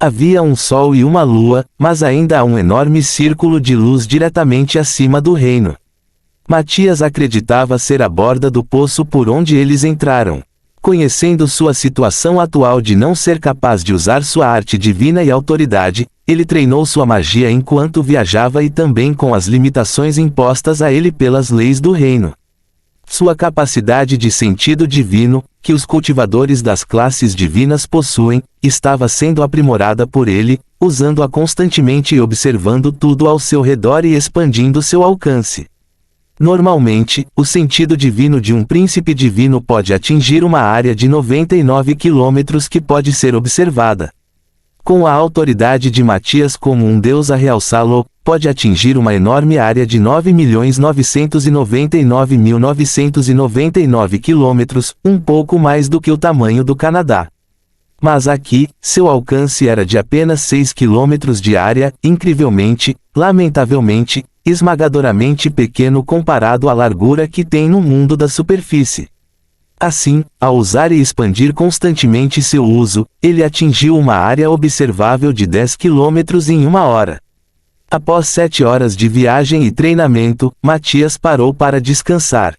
A: Havia um sol e uma lua, mas ainda há um enorme círculo de luz diretamente acima do reino. Matias acreditava ser a borda do poço por onde eles entraram. Conhecendo sua situação atual de não ser capaz de usar sua arte divina e autoridade, ele treinou sua magia enquanto viajava e também com as limitações impostas a ele pelas leis do reino. Sua capacidade de sentido divino, que os cultivadores das classes divinas possuem, estava sendo aprimorada por ele, usando-a constantemente e observando tudo ao seu redor e expandindo seu alcance. Normalmente, o sentido divino de um príncipe divino pode atingir uma área de 99 quilômetros que pode ser observada. Com a autoridade de Matias como um deus a realçá-lo, pode atingir uma enorme área de 9.999.999 quilômetros, um pouco mais do que o tamanho do Canadá. Mas aqui, seu alcance era de apenas 6 quilômetros de área, incrivelmente, lamentavelmente, esmagadoramente pequeno comparado à largura que tem no mundo da superfície. Assim, ao usar e expandir constantemente seu uso, ele atingiu uma área observável de 10 quilômetros em uma hora. Após 7 horas de viagem e treinamento, Matias parou para descansar.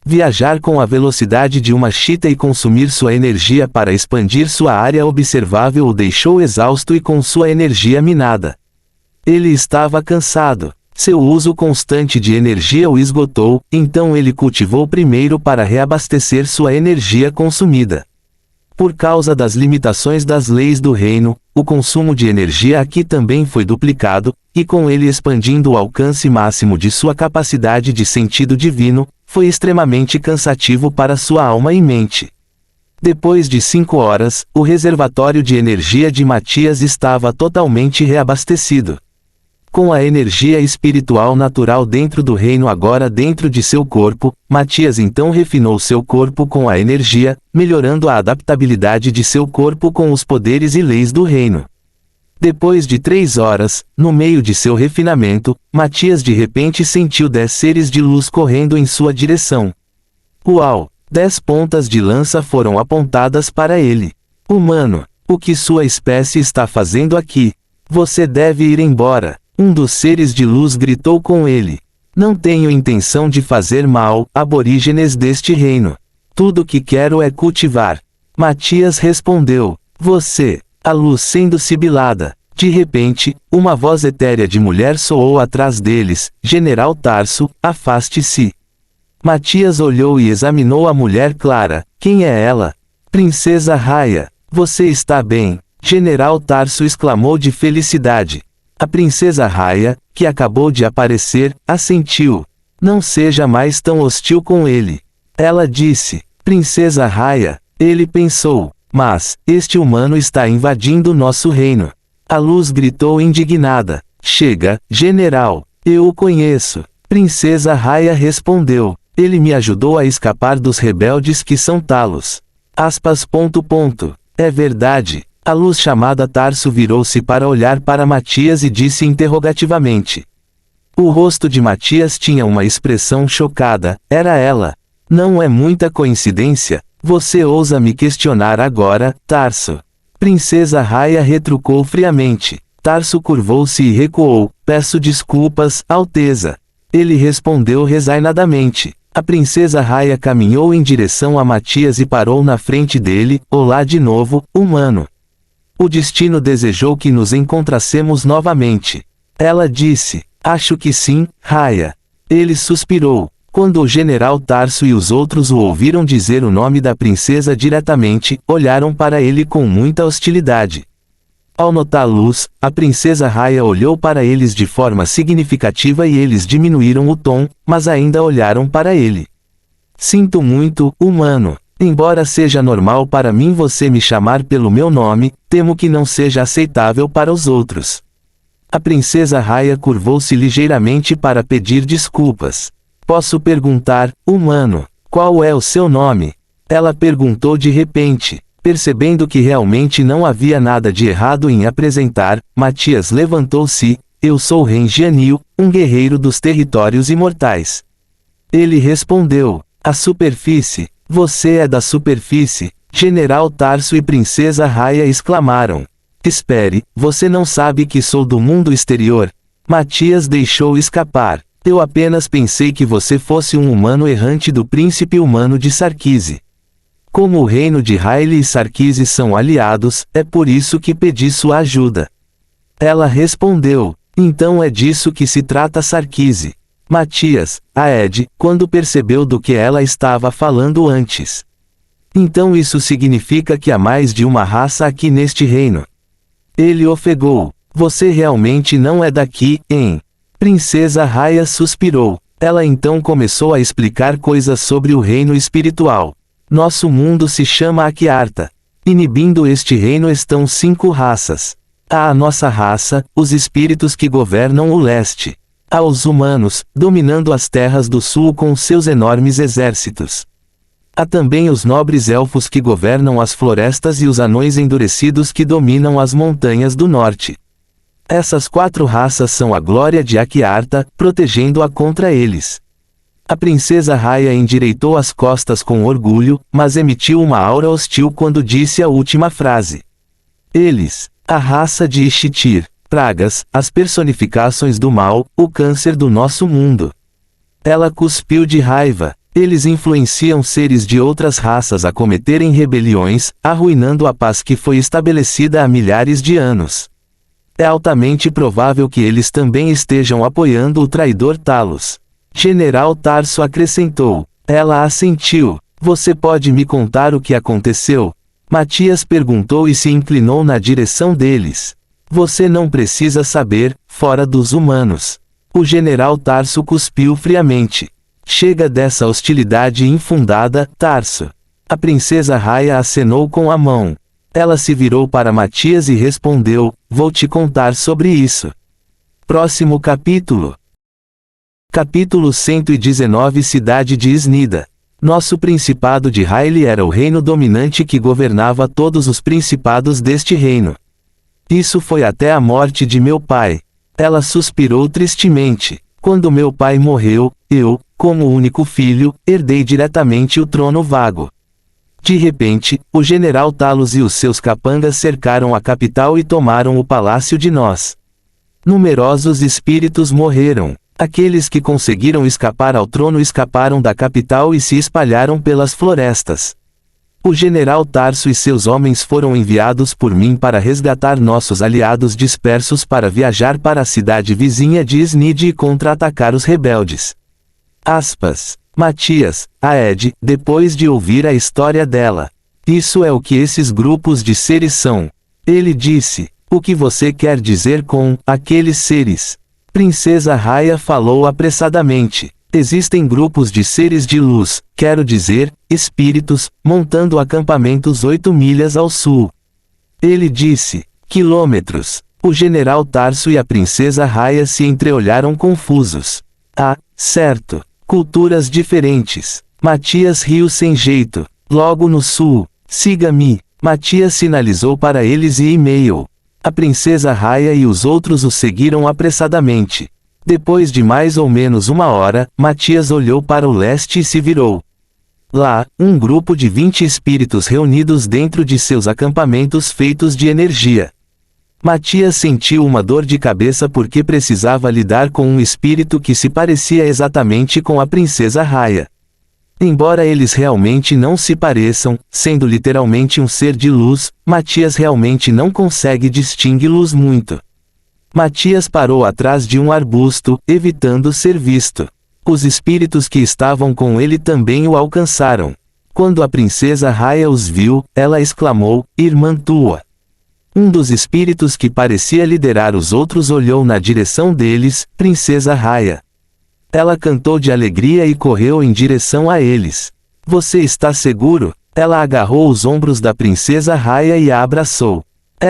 A: Viajar com a velocidade de uma chita e consumir sua energia para expandir sua área observável o deixou exausto e com sua energia minada. Ele estava cansado. Seu uso constante de energia o esgotou, então ele cultivou primeiro para reabastecer sua energia consumida. Por causa das limitações das leis do reino, o consumo de energia aqui também foi duplicado, e com ele expandindo o alcance máximo de sua capacidade de sentido divino, foi extremamente cansativo para sua alma e mente. Depois de 5 horas, o reservatório de energia de Matias estava totalmente reabastecido. Com a energia espiritual natural dentro do reino agora dentro de seu corpo, Matias então refinou seu corpo com a energia, melhorando a adaptabilidade de seu corpo com os poderes e leis do reino. Depois de 3 horas, no meio de seu refinamento, Matias de repente sentiu 10 seres de luz correndo em sua direção. Uau! 10 pontas de lança foram apontadas para ele. Humano, o que sua espécie está fazendo aqui? Você deve ir embora. Um dos seres de luz gritou com ele. Não tenho intenção de fazer mal, aborígenes deste reino. Tudo que quero é cultivar. Matias respondeu. Você. A luz sendo sibilada. De repente, uma voz etérea de mulher soou atrás deles. General Tarso, afaste-se. Matias olhou e examinou a mulher clara. Quem é ela? Princesa Raya. Você está bem? General Tarso exclamou de felicidade. A princesa Raya, que acabou de aparecer, assentiu. Não seja mais tão hostil com ele. Ela disse. Princesa Raya. Ele pensou. Mas, este humano está invadindo nosso reino. A luz gritou indignada. Chega, general. Eu o conheço. Princesa Raya respondeu. Ele me ajudou a escapar dos rebeldes que são Talos. Aspas. É verdade. A luz chamada Tarso virou-se para olhar para Matias e disse interrogativamente. O rosto de Matias tinha uma expressão chocada. Era ela. Não é muita coincidência? Você ousa me questionar agora, Tarso? Princesa Raya retrucou friamente. Tarso curvou-se e recuou. Peço desculpas, Alteza. Ele respondeu resignadamente. A princesa Raya caminhou em direção a Matias e parou na frente dele. Olá de novo, humano. O destino desejou que nos encontrassemos novamente. Ela disse. Acho que sim, Raya. Ele suspirou. Quando o general Tarso e os outros o ouviram dizer o nome da princesa diretamente, olharam para ele com muita hostilidade. Ao notar a luz, a princesa Raya olhou para eles de forma significativa e eles diminuíram o tom, mas ainda olharam para ele. Sinto muito, humano. Embora seja normal para mim você me chamar pelo meu nome, temo que não seja aceitável para os outros. A princesa Raya curvou-se ligeiramente para pedir desculpas. Posso perguntar, humano, qual é o seu nome? Ela perguntou de repente. Percebendo que realmente não havia nada de errado em apresentar, Matias levantou-se. Eu sou Ren Jianyu, um guerreiro dos territórios imortais. Ele respondeu. A superfície. Você é da superfície. General Tarso e Princesa Raya exclamaram. Espere, você não sabe que sou do mundo exterior? Matias deixou escapar. Eu apenas pensei que você fosse um humano errante do príncipe humano de Sarkise. Como o reino de Hylia e Sarkise são aliados, é por isso que pedi sua ajuda. Ela respondeu. Então é disso que se trata Sarkise. Matias, Aed, quando percebeu do que ela estava falando antes. Então isso significa que há mais de uma raça aqui neste reino. Ele ofegou. Você realmente não é daqui, hein? Princesa Raya suspirou. Ela então começou a explicar coisas sobre o reino espiritual. Nosso mundo se chama Akyarta. Inibindo este reino estão 5 raças. Há a nossa raça, os espíritos que governam o leste. Há os humanos, dominando as terras do sul com seus enormes exércitos. Há também os nobres elfos que governam as florestas e os anões endurecidos que dominam as montanhas do norte. Essas 4 raças são a glória de Akyarta, protegendo-a contra eles. A princesa Raya endireitou as costas com orgulho, mas emitiu uma aura hostil quando disse a última frase. Eles, a raça de Ishitir, pragas, as personificações do mal, o câncer do nosso mundo. Ela cuspiu de raiva. Eles influenciam seres de outras raças a cometerem rebeliões, arruinando a paz que foi estabelecida há milhares de anos. É altamente provável que eles também estejam apoiando o traidor Talos. General Tarso acrescentou. Ela assentiu. Você pode me contar o que aconteceu? Matias perguntou e se inclinou na direção deles. Você não precisa saber, fora dos humanos. O general Tarso cuspiu friamente. Chega dessa hostilidade infundada, Tarso. A princesa Raya acenou com a mão. Ela se virou para Matias e respondeu, vou te contar sobre isso. Próximo capítulo. Capítulo 119 Cidade de Isnida. Nosso principado de Hylia era o reino dominante que governava todos os principados deste reino. Isso foi até a morte de meu pai. Ela suspirou tristemente. Quando meu pai morreu, eu, como único filho, herdei diretamente o trono vago. De repente, o general Talos e os seus capangas cercaram a capital e tomaram o palácio de nós. Numerosos espíritos morreram. Aqueles que conseguiram escapar ao trono escaparam da capital e se espalharam pelas florestas. O general Tarso e seus homens foram enviados por mim para resgatar nossos aliados dispersos para viajar para a cidade vizinha de Isnide e contra-atacar os rebeldes. Aspas. Matias, Aed, depois de ouvir a história dela. Isso é o que esses grupos de seres são. Ele disse. O que você quer dizer com aqueles seres? Princesa Raya falou apressadamente. Existem grupos de seres de luz, quero dizer, espíritos, montando acampamentos 8 milhas ao sul. Ele disse. Quilômetros. O general Tarso e a princesa Raya se entreolharam confusos. Ah, certo. Culturas diferentes. Matias riu sem jeito. Logo no sul. Siga-me. Matias sinalizou para eles e e-mail. A princesa Raya e os outros o seguiram apressadamente. Depois de mais ou menos uma hora, Matias olhou para o leste e se virou. Lá, um grupo de 20 espíritos reunidos dentro de seus acampamentos feitos de energia. Matias sentiu uma dor de cabeça porque precisava lidar com um espírito que se parecia exatamente com a princesa Raya. Embora eles realmente não se pareçam, sendo literalmente um ser de luz, Matias realmente não consegue distingui-los muito. Matias parou atrás de um arbusto, evitando ser visto. Os espíritos que estavam com ele também o alcançaram. Quando a princesa Raya os viu, ela exclamou, irmã tua. Um dos espíritos que parecia liderar os outros olhou na direção deles, princesa Raya. Ela cantou de alegria e correu em direção a eles. Você está seguro? Ela agarrou os ombros da princesa Raya e a abraçou.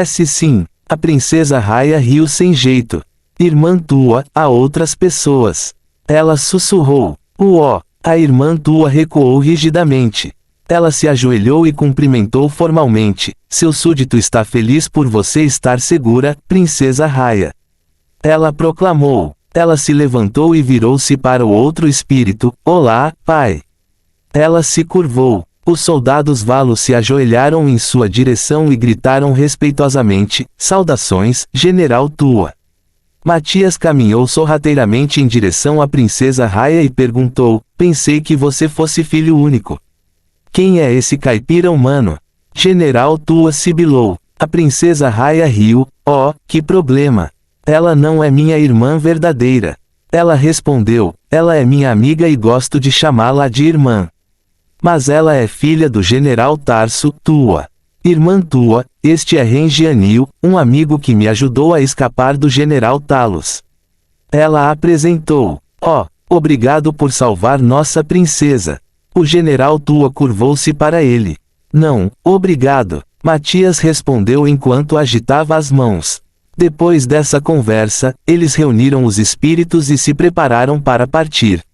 A: Sim. A princesa Raya riu sem jeito. Irmã tua, a outras pessoas. Ela sussurrou. A irmã tua recuou rigidamente. Ela se ajoelhou e cumprimentou formalmente. Seu súdito está feliz por você estar segura, princesa Raya. Ela proclamou. Ela se levantou e virou-se para o outro espírito. Olá, pai. Ela se curvou. Os soldados Valos se ajoelharam em sua direção e gritaram respeitosamente, saudações, General Tua. Matias caminhou sorrateiramente em direção à princesa Raya e perguntou, pensei que você fosse filho único. Quem é esse caipira humano? General Tua sibilou. A princesa Raya riu, que problema. Ela não é minha irmã verdadeira. Ela respondeu, ela é minha amiga e gosto de chamá-la de irmã. Mas ela é filha do general Tarso, tua. Irmã tua, este é Rengianil, um amigo que me ajudou a escapar do general Talos. Ela apresentou. Obrigado por salvar nossa princesa. O general tua curvou-se para ele. Não, obrigado. Matias respondeu enquanto agitava as mãos. Depois dessa conversa, eles reuniram os espíritos e se prepararam para partir.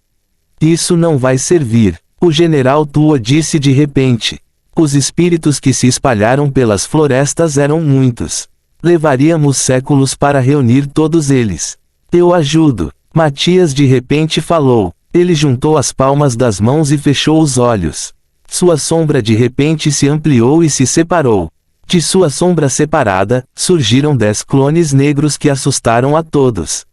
A: Isso não vai servir. O general Tua disse de repente. Os espíritos que se espalharam pelas florestas eram muitos. Levaríamos séculos para reunir todos eles. Eu ajudo. Matias de repente falou. Ele juntou as palmas das mãos e fechou os olhos. Sua sombra de repente se ampliou e se separou. De sua sombra separada, surgiram 10 clones negros que assustaram a todos.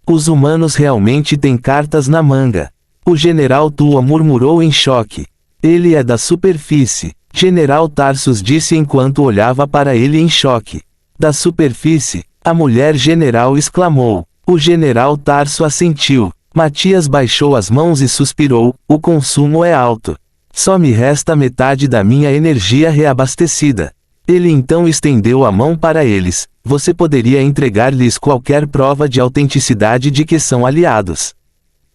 A: Os humanos realmente têm cartas na manga. O general Tua murmurou em choque. Ele é da superfície. General Tarsus disse enquanto olhava para ele em choque. Da superfície? A mulher general exclamou. O general Tarso assentiu. Matias baixou as mãos e suspirou, o consumo é alto. Só me resta metade da minha energia reabastecida. Ele então estendeu a mão para eles. Você poderia entregar-lhes qualquer prova de autenticidade de que são aliados.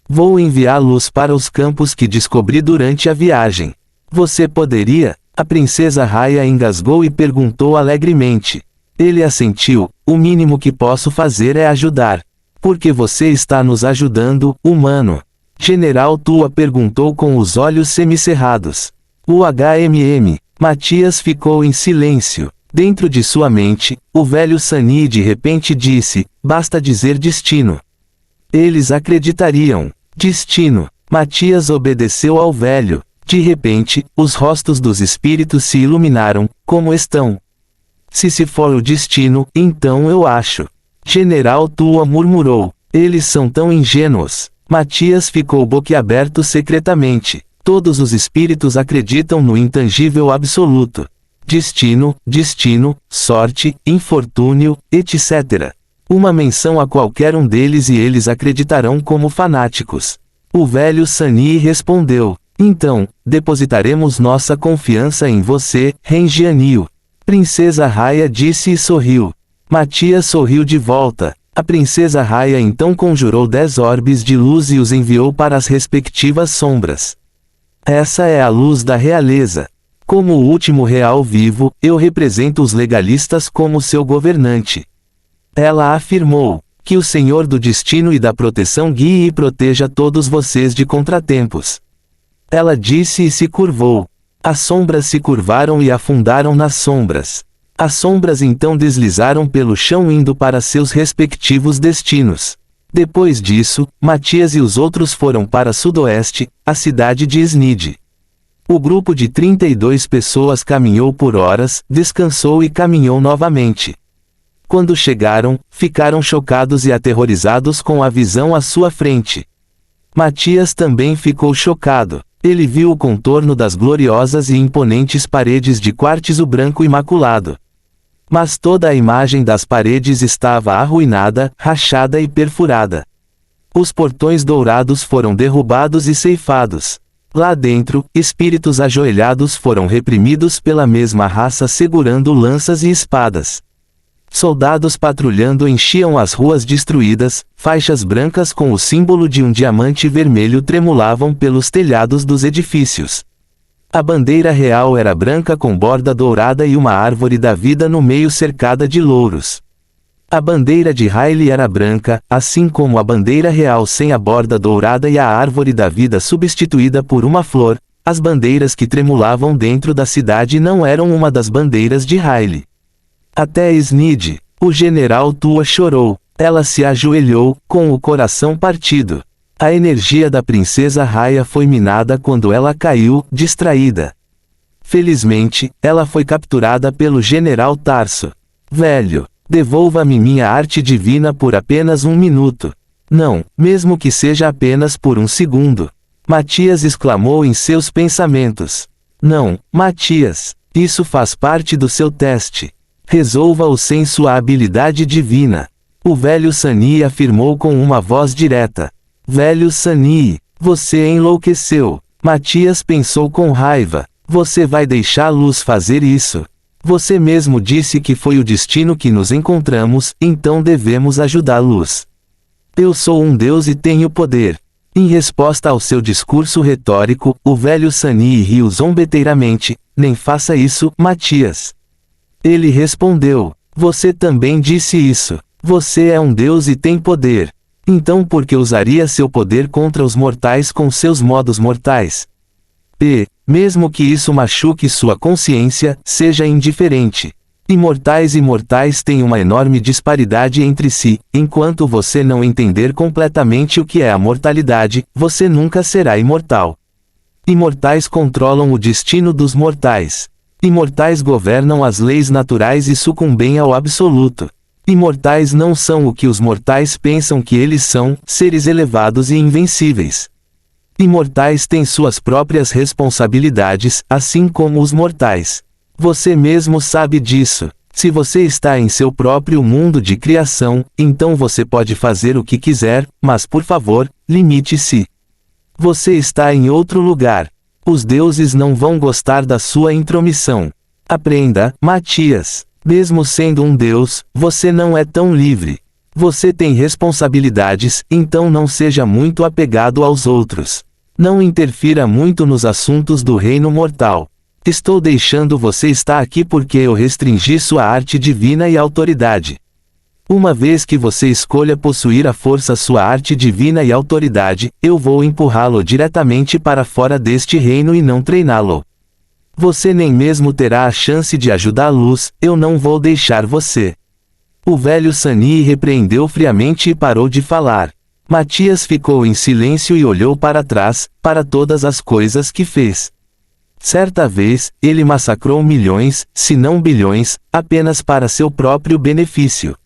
A: Vou enviá-los para os campos que descobri durante a viagem. Você poderia? A princesa Raya engasgou e perguntou alegremente. Ele assentiu, o mínimo que posso fazer é ajudar. Porque você está nos ajudando, humano. General Tua perguntou com os olhos semicerrados. Matias ficou em silêncio. Dentro de sua mente, o velho Sani de repente disse, basta dizer destino. Eles acreditariam. Destino. Matias obedeceu ao velho. De repente, os rostos dos espíritos se iluminaram. Como estão? Se for o destino, então eu acho. General Tua murmurou. Eles são tão ingênuos. Matias ficou boquiaberto secretamente. Todos os espíritos acreditam no intangível absoluto. Destino, sorte, infortúnio, etc. Uma menção a qualquer um deles e eles acreditarão como fanáticos. O velho Sani respondeu. Então, depositaremos nossa confiança em você, Rengianil. Princesa Raya disse e sorriu. Matias sorriu de volta. A princesa Raya então conjurou 10 orbes de luz e os enviou para as respectivas sombras. Essa é a luz da realeza. Como o último real vivo, eu represento os legalistas como seu governante. Ela afirmou, que o Senhor do Destino e da Proteção guie e proteja todos vocês de contratempos. Ela disse e se curvou. As sombras se curvaram e afundaram nas sombras. As sombras então deslizaram pelo chão indo para seus respectivos destinos. Depois disso, Matias e os outros foram para sudoeste, a cidade de Snid. O grupo de 32 pessoas caminhou por horas, descansou e caminhou novamente. Quando chegaram, ficaram chocados e aterrorizados com a visão à sua frente. Matias também ficou chocado. Ele viu o contorno das gloriosas e imponentes paredes de quartzo branco imaculado. Mas toda a imagem das paredes estava arruinada, rachada e perfurada. Os portões dourados foram derrubados e ceifados. Lá dentro, espíritos ajoelhados foram reprimidos pela mesma raça segurando lanças e espadas. Soldados patrulhando enchiam as ruas destruídas, faixas brancas com o símbolo de um diamante vermelho tremulavam pelos telhados dos edifícios. A bandeira real era branca com borda dourada e uma árvore da vida no meio cercada de louros. A bandeira de Riley era branca, assim como a bandeira real sem a borda dourada e a árvore da vida substituída por uma flor. As bandeiras que tremulavam dentro da cidade não eram uma das bandeiras de Riley. Até Sneed, o general Tua, chorou. Ela se ajoelhou, com o coração partido. A energia da princesa Raya foi minada quando ela caiu, distraída. Felizmente, ela foi capturada pelo general Tarso. Velho, devolva-me minha arte divina por apenas 1 minuto. Não, mesmo que seja apenas por 1 segundo. Matias exclamou em seus pensamentos. Não, Matias, isso faz parte do seu teste. Resolva-o sem sua habilidade divina. O velho Sunny afirmou com uma voz direta. Velho Sunny, você enlouqueceu. Matias pensou com raiva. Você vai deixar Luz fazer isso? Você mesmo disse que foi o destino que nos encontramos, então devemos ajudar Luz. Eu sou um deus e tenho poder. Em resposta ao seu discurso retórico, o velho Sunny riu zombeteiramente. Nem faça isso, Matias. Ele respondeu. Você também disse isso. Você é um deus e tem poder. Então por que usaria seu poder contra os mortais com seus modos mortais? Mesmo que isso machuque sua consciência, seja indiferente. Imortais e mortais têm uma enorme disparidade entre si. Enquanto você não entender completamente o que é a mortalidade, você nunca será imortal. Imortais controlam o destino dos mortais. Imortais governam as leis naturais e sucumbem ao absoluto. Imortais não são o que os mortais pensam que eles são, seres elevados e invencíveis. Imortais têm suas próprias responsabilidades, assim como os mortais. Você mesmo sabe disso. Se você está em seu próprio mundo de criação, então você pode fazer o que quiser, mas por favor, limite-se. Você está em outro lugar. Os deuses não vão gostar da sua intromissão. Aprenda, Matias. Mesmo sendo um deus, você não é tão livre. Você tem responsabilidades, então não seja muito apegado aos outros. Não interfira muito nos assuntos do reino mortal. Estou deixando você estar aqui porque eu restringi sua arte divina e autoridade. Uma vez que você escolha possuir à força sua arte divina e autoridade, eu vou empurrá-lo diretamente para fora deste reino e não treiná-lo. Você nem mesmo terá a chance de ajudar a Luz, eu não vou deixar você. O velho Sunny repreendeu friamente e parou de falar. Matias ficou em silêncio e olhou para trás, para todas as coisas que fez. Certa vez, ele massacrou milhões, se não bilhões, apenas para seu próprio benefício.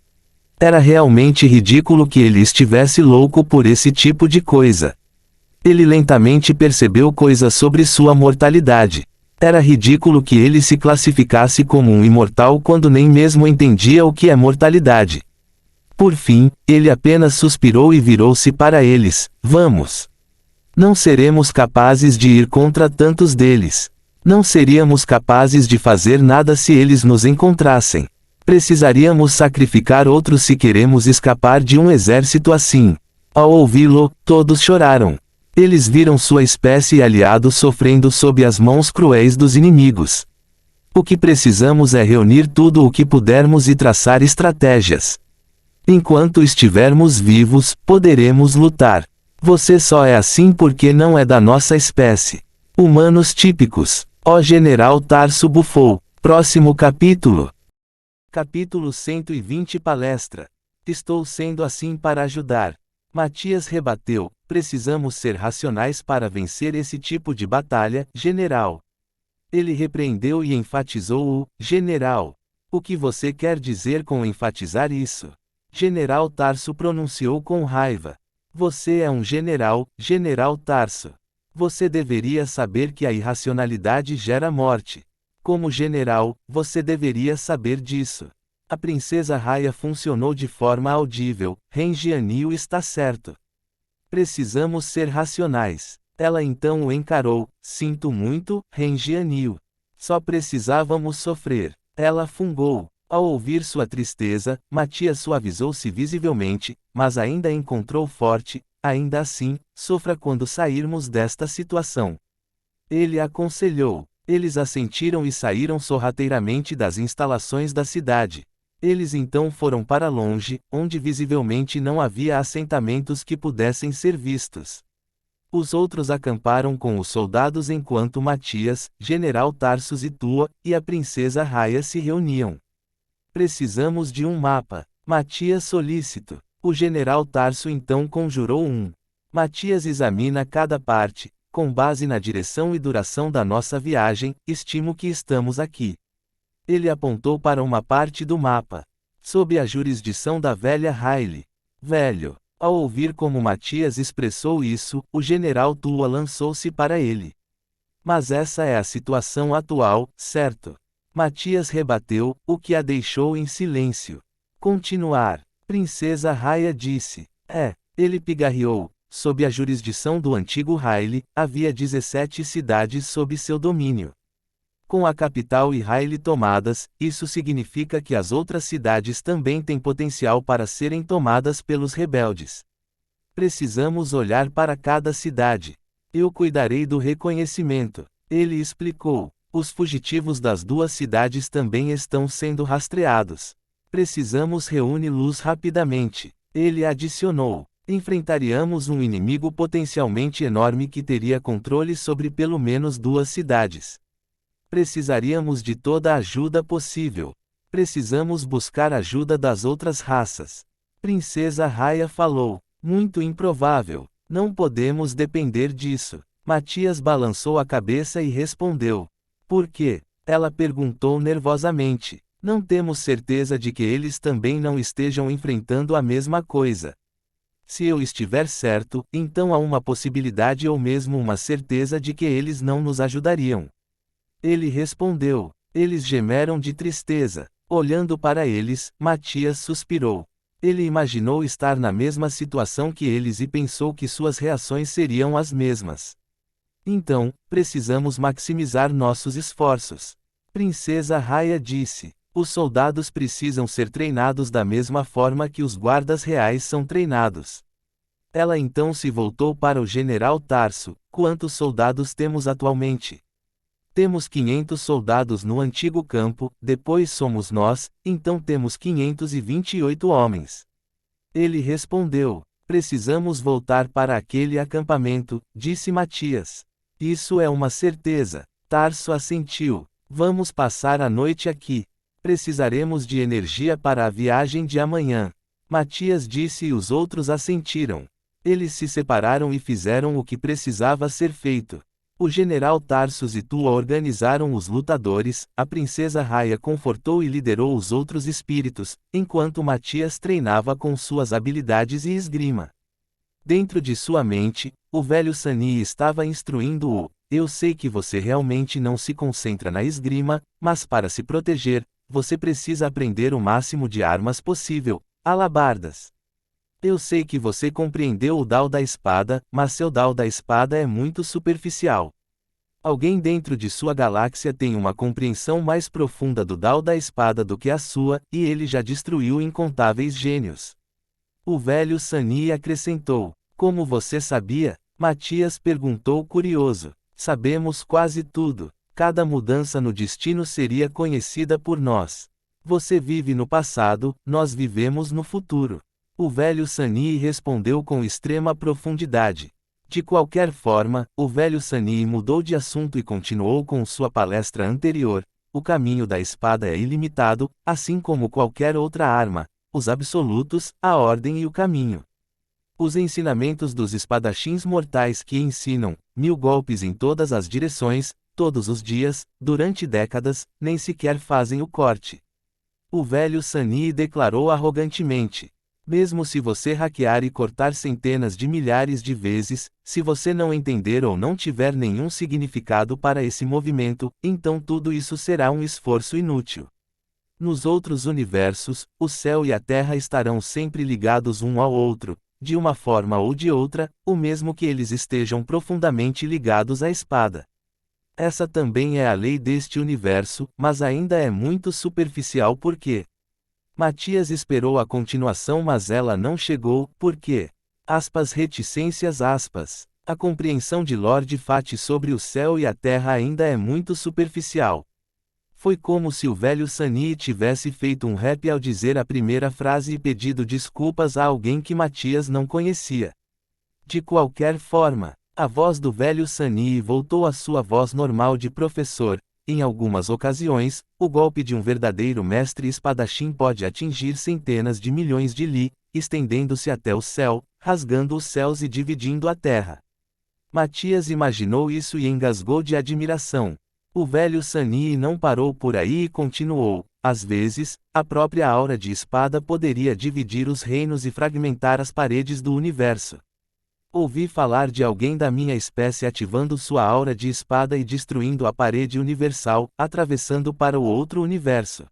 A: Era realmente ridículo que ele estivesse louco por esse tipo de coisa. Ele lentamente percebeu coisas sobre sua mortalidade. Era ridículo que ele se classificasse como um imortal quando nem mesmo entendia o que é mortalidade. Por fim, ele apenas suspirou e virou-se para eles. Vamos. Não seremos capazes de ir contra tantos deles. Não seríamos capazes de fazer nada se eles nos encontrassem. Precisaríamos sacrificar outros se queremos escapar de um exército assim. Ao ouvi-lo, todos choraram. Eles viram sua espécie e aliados sofrendo sob as mãos cruéis dos inimigos. O que precisamos é reunir tudo o que pudermos e traçar estratégias. Enquanto estivermos vivos, poderemos lutar. Você só é assim porque não é da nossa espécie. Humanos típicos. Ó General Tarso bufou. Próximo capítulo. Capítulo 120 Palestra. Estou sendo assim para ajudar. Matias rebateu. Precisamos ser racionais para vencer esse tipo de batalha, general. Ele repreendeu e enfatizou o general. O que você quer dizer com enfatizar isso? General Tarso pronunciou com raiva. Você é um general, General Tarso. Você deveria saber que a irracionalidade gera morte. Como general, você deveria saber disso. A princesa Raya funcionou de forma audível. Rengianil está certo. Precisamos ser racionais. Ela então o encarou. Sinto muito, Rengianil. Só precisávamos sofrer. Ela fungou. Ao ouvir sua tristeza, Matias suavizou-se visivelmente, mas ainda encontrou forte. Ainda assim, sofra quando sairmos desta situação. Ele aconselhou. Eles assentiram e saíram sorrateiramente das instalações da cidade. Eles então foram para longe, onde visivelmente não havia assentamentos que pudessem ser vistos. Os outros acamparam com os soldados enquanto Matias, General Tarsus e Tua, e a princesa Raia se reuniam. Precisamos de um mapa. Matias solícito. O general Tarso então conjurou um. Matias examina cada parte. Com base na direção e duração da nossa viagem, estimo que estamos aqui. Ele apontou para uma parte do mapa. Sob a jurisdição da velha Haile. Velho. Ao ouvir como Matias expressou isso, o general Tua lançou-se para ele. Mas essa é a situação atual, certo? Matias rebateu, o que a deixou em silêncio. Continuar. Princesa Raia disse. Ele pigarreou. Sob a jurisdição do antigo Haile, havia 17 cidades sob seu domínio. Com a capital e Haile tomadas, isso significa que as outras cidades também têm potencial para serem tomadas pelos rebeldes. Precisamos olhar para cada cidade. Eu cuidarei do reconhecimento. Ele explicou. Os fugitivos das duas cidades também estão sendo rastreados. Precisamos reuni-los rapidamente. Ele adicionou. Enfrentaríamos um inimigo potencialmente enorme que teria controle sobre pelo menos duas cidades. Precisaríamos de toda a ajuda possível. Precisamos buscar ajuda das outras raças. Princesa Raia falou. Muito improvável. Não podemos depender disso. Matias balançou a cabeça e respondeu. Por quê? Ela perguntou nervosamente. Não temos certeza de que eles também não estejam enfrentando a mesma coisa. Se eu estiver certo, então há uma possibilidade ou mesmo uma certeza de que eles não nos ajudariam. Ele respondeu. Eles gemeram de tristeza. Olhando para eles, Matias suspirou. Ele imaginou estar na mesma situação que eles e pensou que suas reações seriam as mesmas. Então, precisamos maximizar nossos esforços. Princesa Raia disse. Os soldados precisam ser treinados da mesma forma que os guardas reais são treinados. Ela então se voltou para o general Tarso. Quantos soldados temos atualmente? Temos 500 soldados no antigo campo, depois somos nós, então temos 528 homens. Ele respondeu. Precisamos voltar para aquele acampamento, disse Matias. Isso é uma certeza. Tarso assentiu. Vamos passar a noite aqui. Precisaremos de energia para a viagem de amanhã. Matias disse e os outros assentiram. Eles se separaram e fizeram o que precisava ser feito. O general Tarsus e Tua organizaram os lutadores, a princesa Raia confortou e liderou os outros espíritos, enquanto Matias treinava com suas habilidades e esgrima. Dentro de sua mente, o velho Sani estava instruindo-o. Eu sei que você realmente não se concentra na esgrima, mas para se proteger, você precisa aprender o máximo de armas possível, alabardas. Eu sei que você compreendeu o Dao da espada, mas seu Dao da espada é muito superficial. Alguém dentro de sua galáxia tem uma compreensão mais profunda do Dao da espada do que a sua, e ele já destruiu incontáveis gênios. O velho Sani acrescentou. Como você sabia? Matias perguntou curioso. Sabemos quase tudo. Cada mudança no destino seria conhecida por nós. Você vive no passado, nós vivemos no futuro. O velho Sani respondeu com extrema profundidade. De qualquer forma, o velho Sani mudou de assunto e continuou com sua palestra anterior. O caminho da espada é ilimitado, assim como qualquer outra arma, os absolutos, a ordem e o caminho. Os ensinamentos dos espadachins mortais que ensinam 1000 golpes em todas as direções, todos os dias, durante décadas, nem sequer fazem o corte. O velho Sani declarou arrogantemente. Mesmo se você hackear e cortar centenas de milhares de vezes, se você não entender ou não tiver nenhum significado para esse movimento, então tudo isso será um esforço inútil. Nos outros universos, o céu e a terra estarão sempre ligados um ao outro, de uma forma ou de outra, o mesmo que eles estejam profundamente ligados à espada. Essa também é a lei deste universo, mas ainda é muito superficial porque Matias esperou a continuação, mas ela não chegou, porque reticências. A compreensão de Lord Fat sobre o céu e a terra ainda é muito superficial. Foi como se o velho Sunny tivesse feito um rap ao dizer a primeira frase e pedido desculpas a alguém que Matias não conhecia. De qualquer forma, a voz do velho Sunny voltou à sua voz normal de professor. Em algumas ocasiões, o golpe de um verdadeiro mestre espadachim pode atingir centenas de milhões de li, estendendo-se até o céu, rasgando os céus e dividindo a terra. Matias imaginou isso e engasgou de admiração. O velho Sunny não parou por aí e continuou. Às vezes, a própria aura de espada poderia dividir os reinos e fragmentar as paredes do universo. Ouvi falar de alguém da minha espécie ativando sua aura de espada e destruindo a parede universal, atravessando para o outro universo.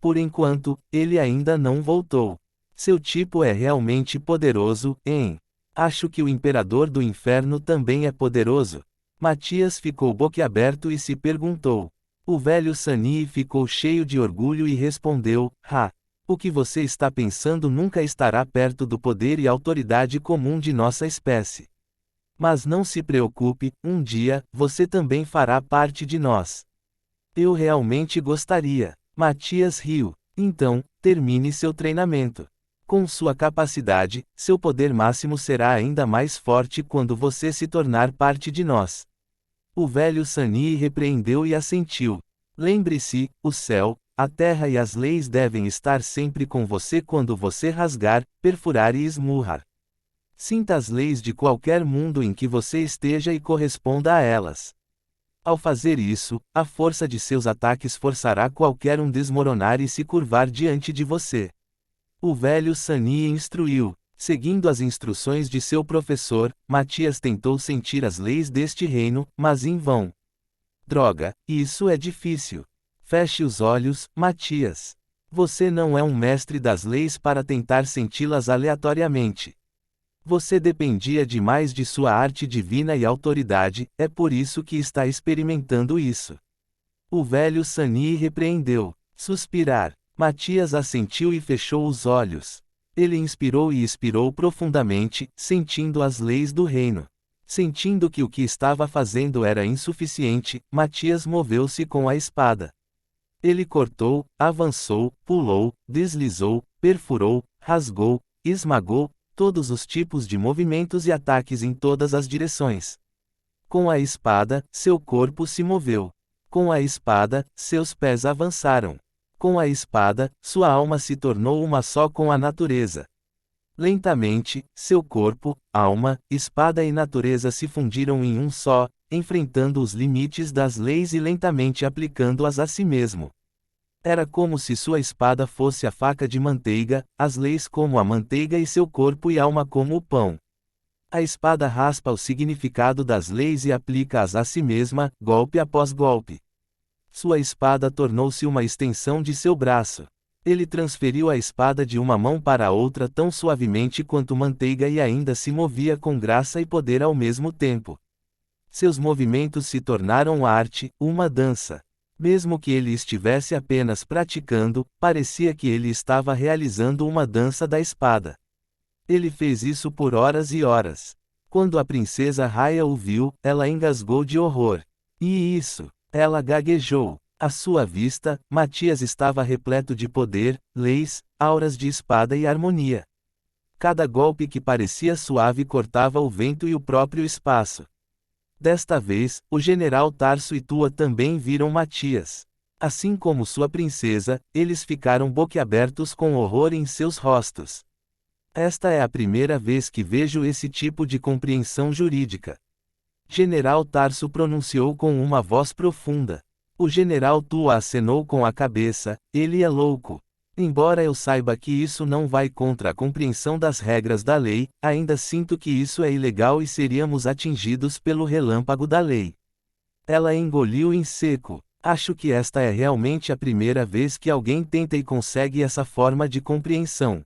A: Por enquanto, ele ainda não voltou. Seu tipo é realmente poderoso, hein? Acho que o Imperador do Inferno também é poderoso. Matias ficou boquiaberto e se perguntou. O velho Sunny ficou cheio de orgulho e respondeu: o que você está pensando nunca estará perto do poder e autoridade comum de nossa espécie. Mas não se preocupe, um dia, você também fará parte de nós. Eu realmente gostaria. Matias riu. Então, termine seu treinamento. Com sua capacidade, seu poder máximo será ainda mais forte quando você se tornar parte de nós. O velho Sunny repreendeu e assentiu. Lembre-se, o céu, a terra e as leis devem estar sempre com você quando você rasgar, perfurar e esmurrar. Sinta as leis de qualquer mundo em que você esteja e corresponda a elas. Ao fazer isso, a força de seus ataques forçará qualquer um desmoronar e se curvar diante de você. O velho Sunny instruiu. Seguindo as instruções de seu professor, Matias tentou sentir as leis deste reino, mas em vão. Droga, isso é difícil. Feche os olhos, Matias. Você não é um mestre das leis para tentar senti-las aleatoriamente. Você dependia demais de sua arte divina e autoridade, é por isso que está experimentando isso. O velho Sunny repreendeu. Suspirar. Matias assentiu e fechou os olhos. Ele inspirou e expirou profundamente, sentindo as leis do reino. Sentindo que o que estava fazendo era insuficiente, Matias moveu-se com a espada. Ele cortou, avançou, pulou, deslizou, perfurou, rasgou, esmagou, todos os tipos de movimentos e ataques em todas as direções. Com a espada, seu corpo se moveu. Com a espada, seus pés avançaram. Com a espada, sua alma se tornou uma só com a natureza. Lentamente, seu corpo, alma, espada e natureza se fundiram em um só, enfrentando os limites das leis e lentamente aplicando-as a si mesmo. Era como se sua espada fosse a faca de manteiga, as leis como a manteiga e seu corpo e alma como o pão. A espada raspa o significado das leis e aplica-as a si mesma, golpe após golpe. Sua espada tornou-se uma extensão de seu braço. Ele transferiu a espada de uma mão para a outra tão suavemente quanto manteiga e ainda se movia com graça e poder ao mesmo tempo. Seus movimentos se tornaram arte, uma dança. Mesmo que ele estivesse apenas praticando, parecia que ele estava realizando uma dança da espada. Ele fez isso por horas e horas. Quando a princesa Raya o viu, ela engasgou de horror. E isso! Ela gaguejou. À sua vista, Matias estava repleto de poder, leis, auras de espada e harmonia. Cada golpe que parecia suave cortava o vento e o próprio espaço. Desta vez, o general Tarso e Tua também viram Matias. Assim como sua princesa, eles ficaram boquiabertos com horror em seus rostos. Esta é a primeira vez que vejo esse tipo de compreensão jurídica. General Tarso pronunciou com uma voz profunda. O general Tua acenou com a cabeça, ele é louco. Embora eu saiba que isso não vai contra a compreensão das regras da lei, ainda sinto que isso é ilegal e seríamos atingidos pelo relâmpago da lei. Ela engoliu em seco. Acho que esta é realmente a primeira vez que alguém tenta e consegue essa forma de compreensão.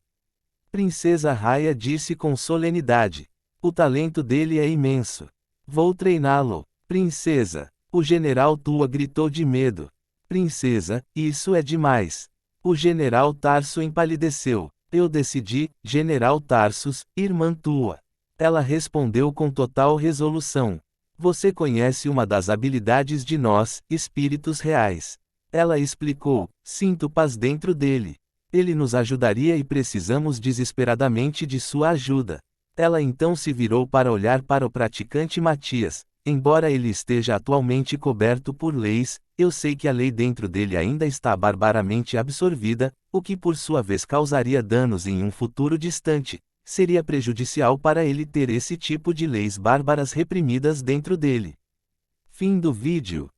A: Princesa Raya disse com solenidade. O talento dele é imenso. Vou treiná-lo. Princesa. O general Tua gritou de medo. Princesa, isso é demais. O general Tarso empalideceu. Eu decidi, general Tarsus, irmã Tua. Ela respondeu com total resolução. Você conhece uma das habilidades de nós, espíritos reais. Ela explicou, sinto paz dentro dele. Ele nos ajudaria e precisamos desesperadamente de sua ajuda. Ela então se virou para olhar para o praticante Matias. Embora ele esteja atualmente coberto por leis, eu sei que a lei dentro dele ainda está barbaramente absorvida, o que por sua vez causaria danos em um futuro distante. Seria prejudicial para ele ter esse tipo de leis bárbaras reprimidas dentro dele. Fim do vídeo.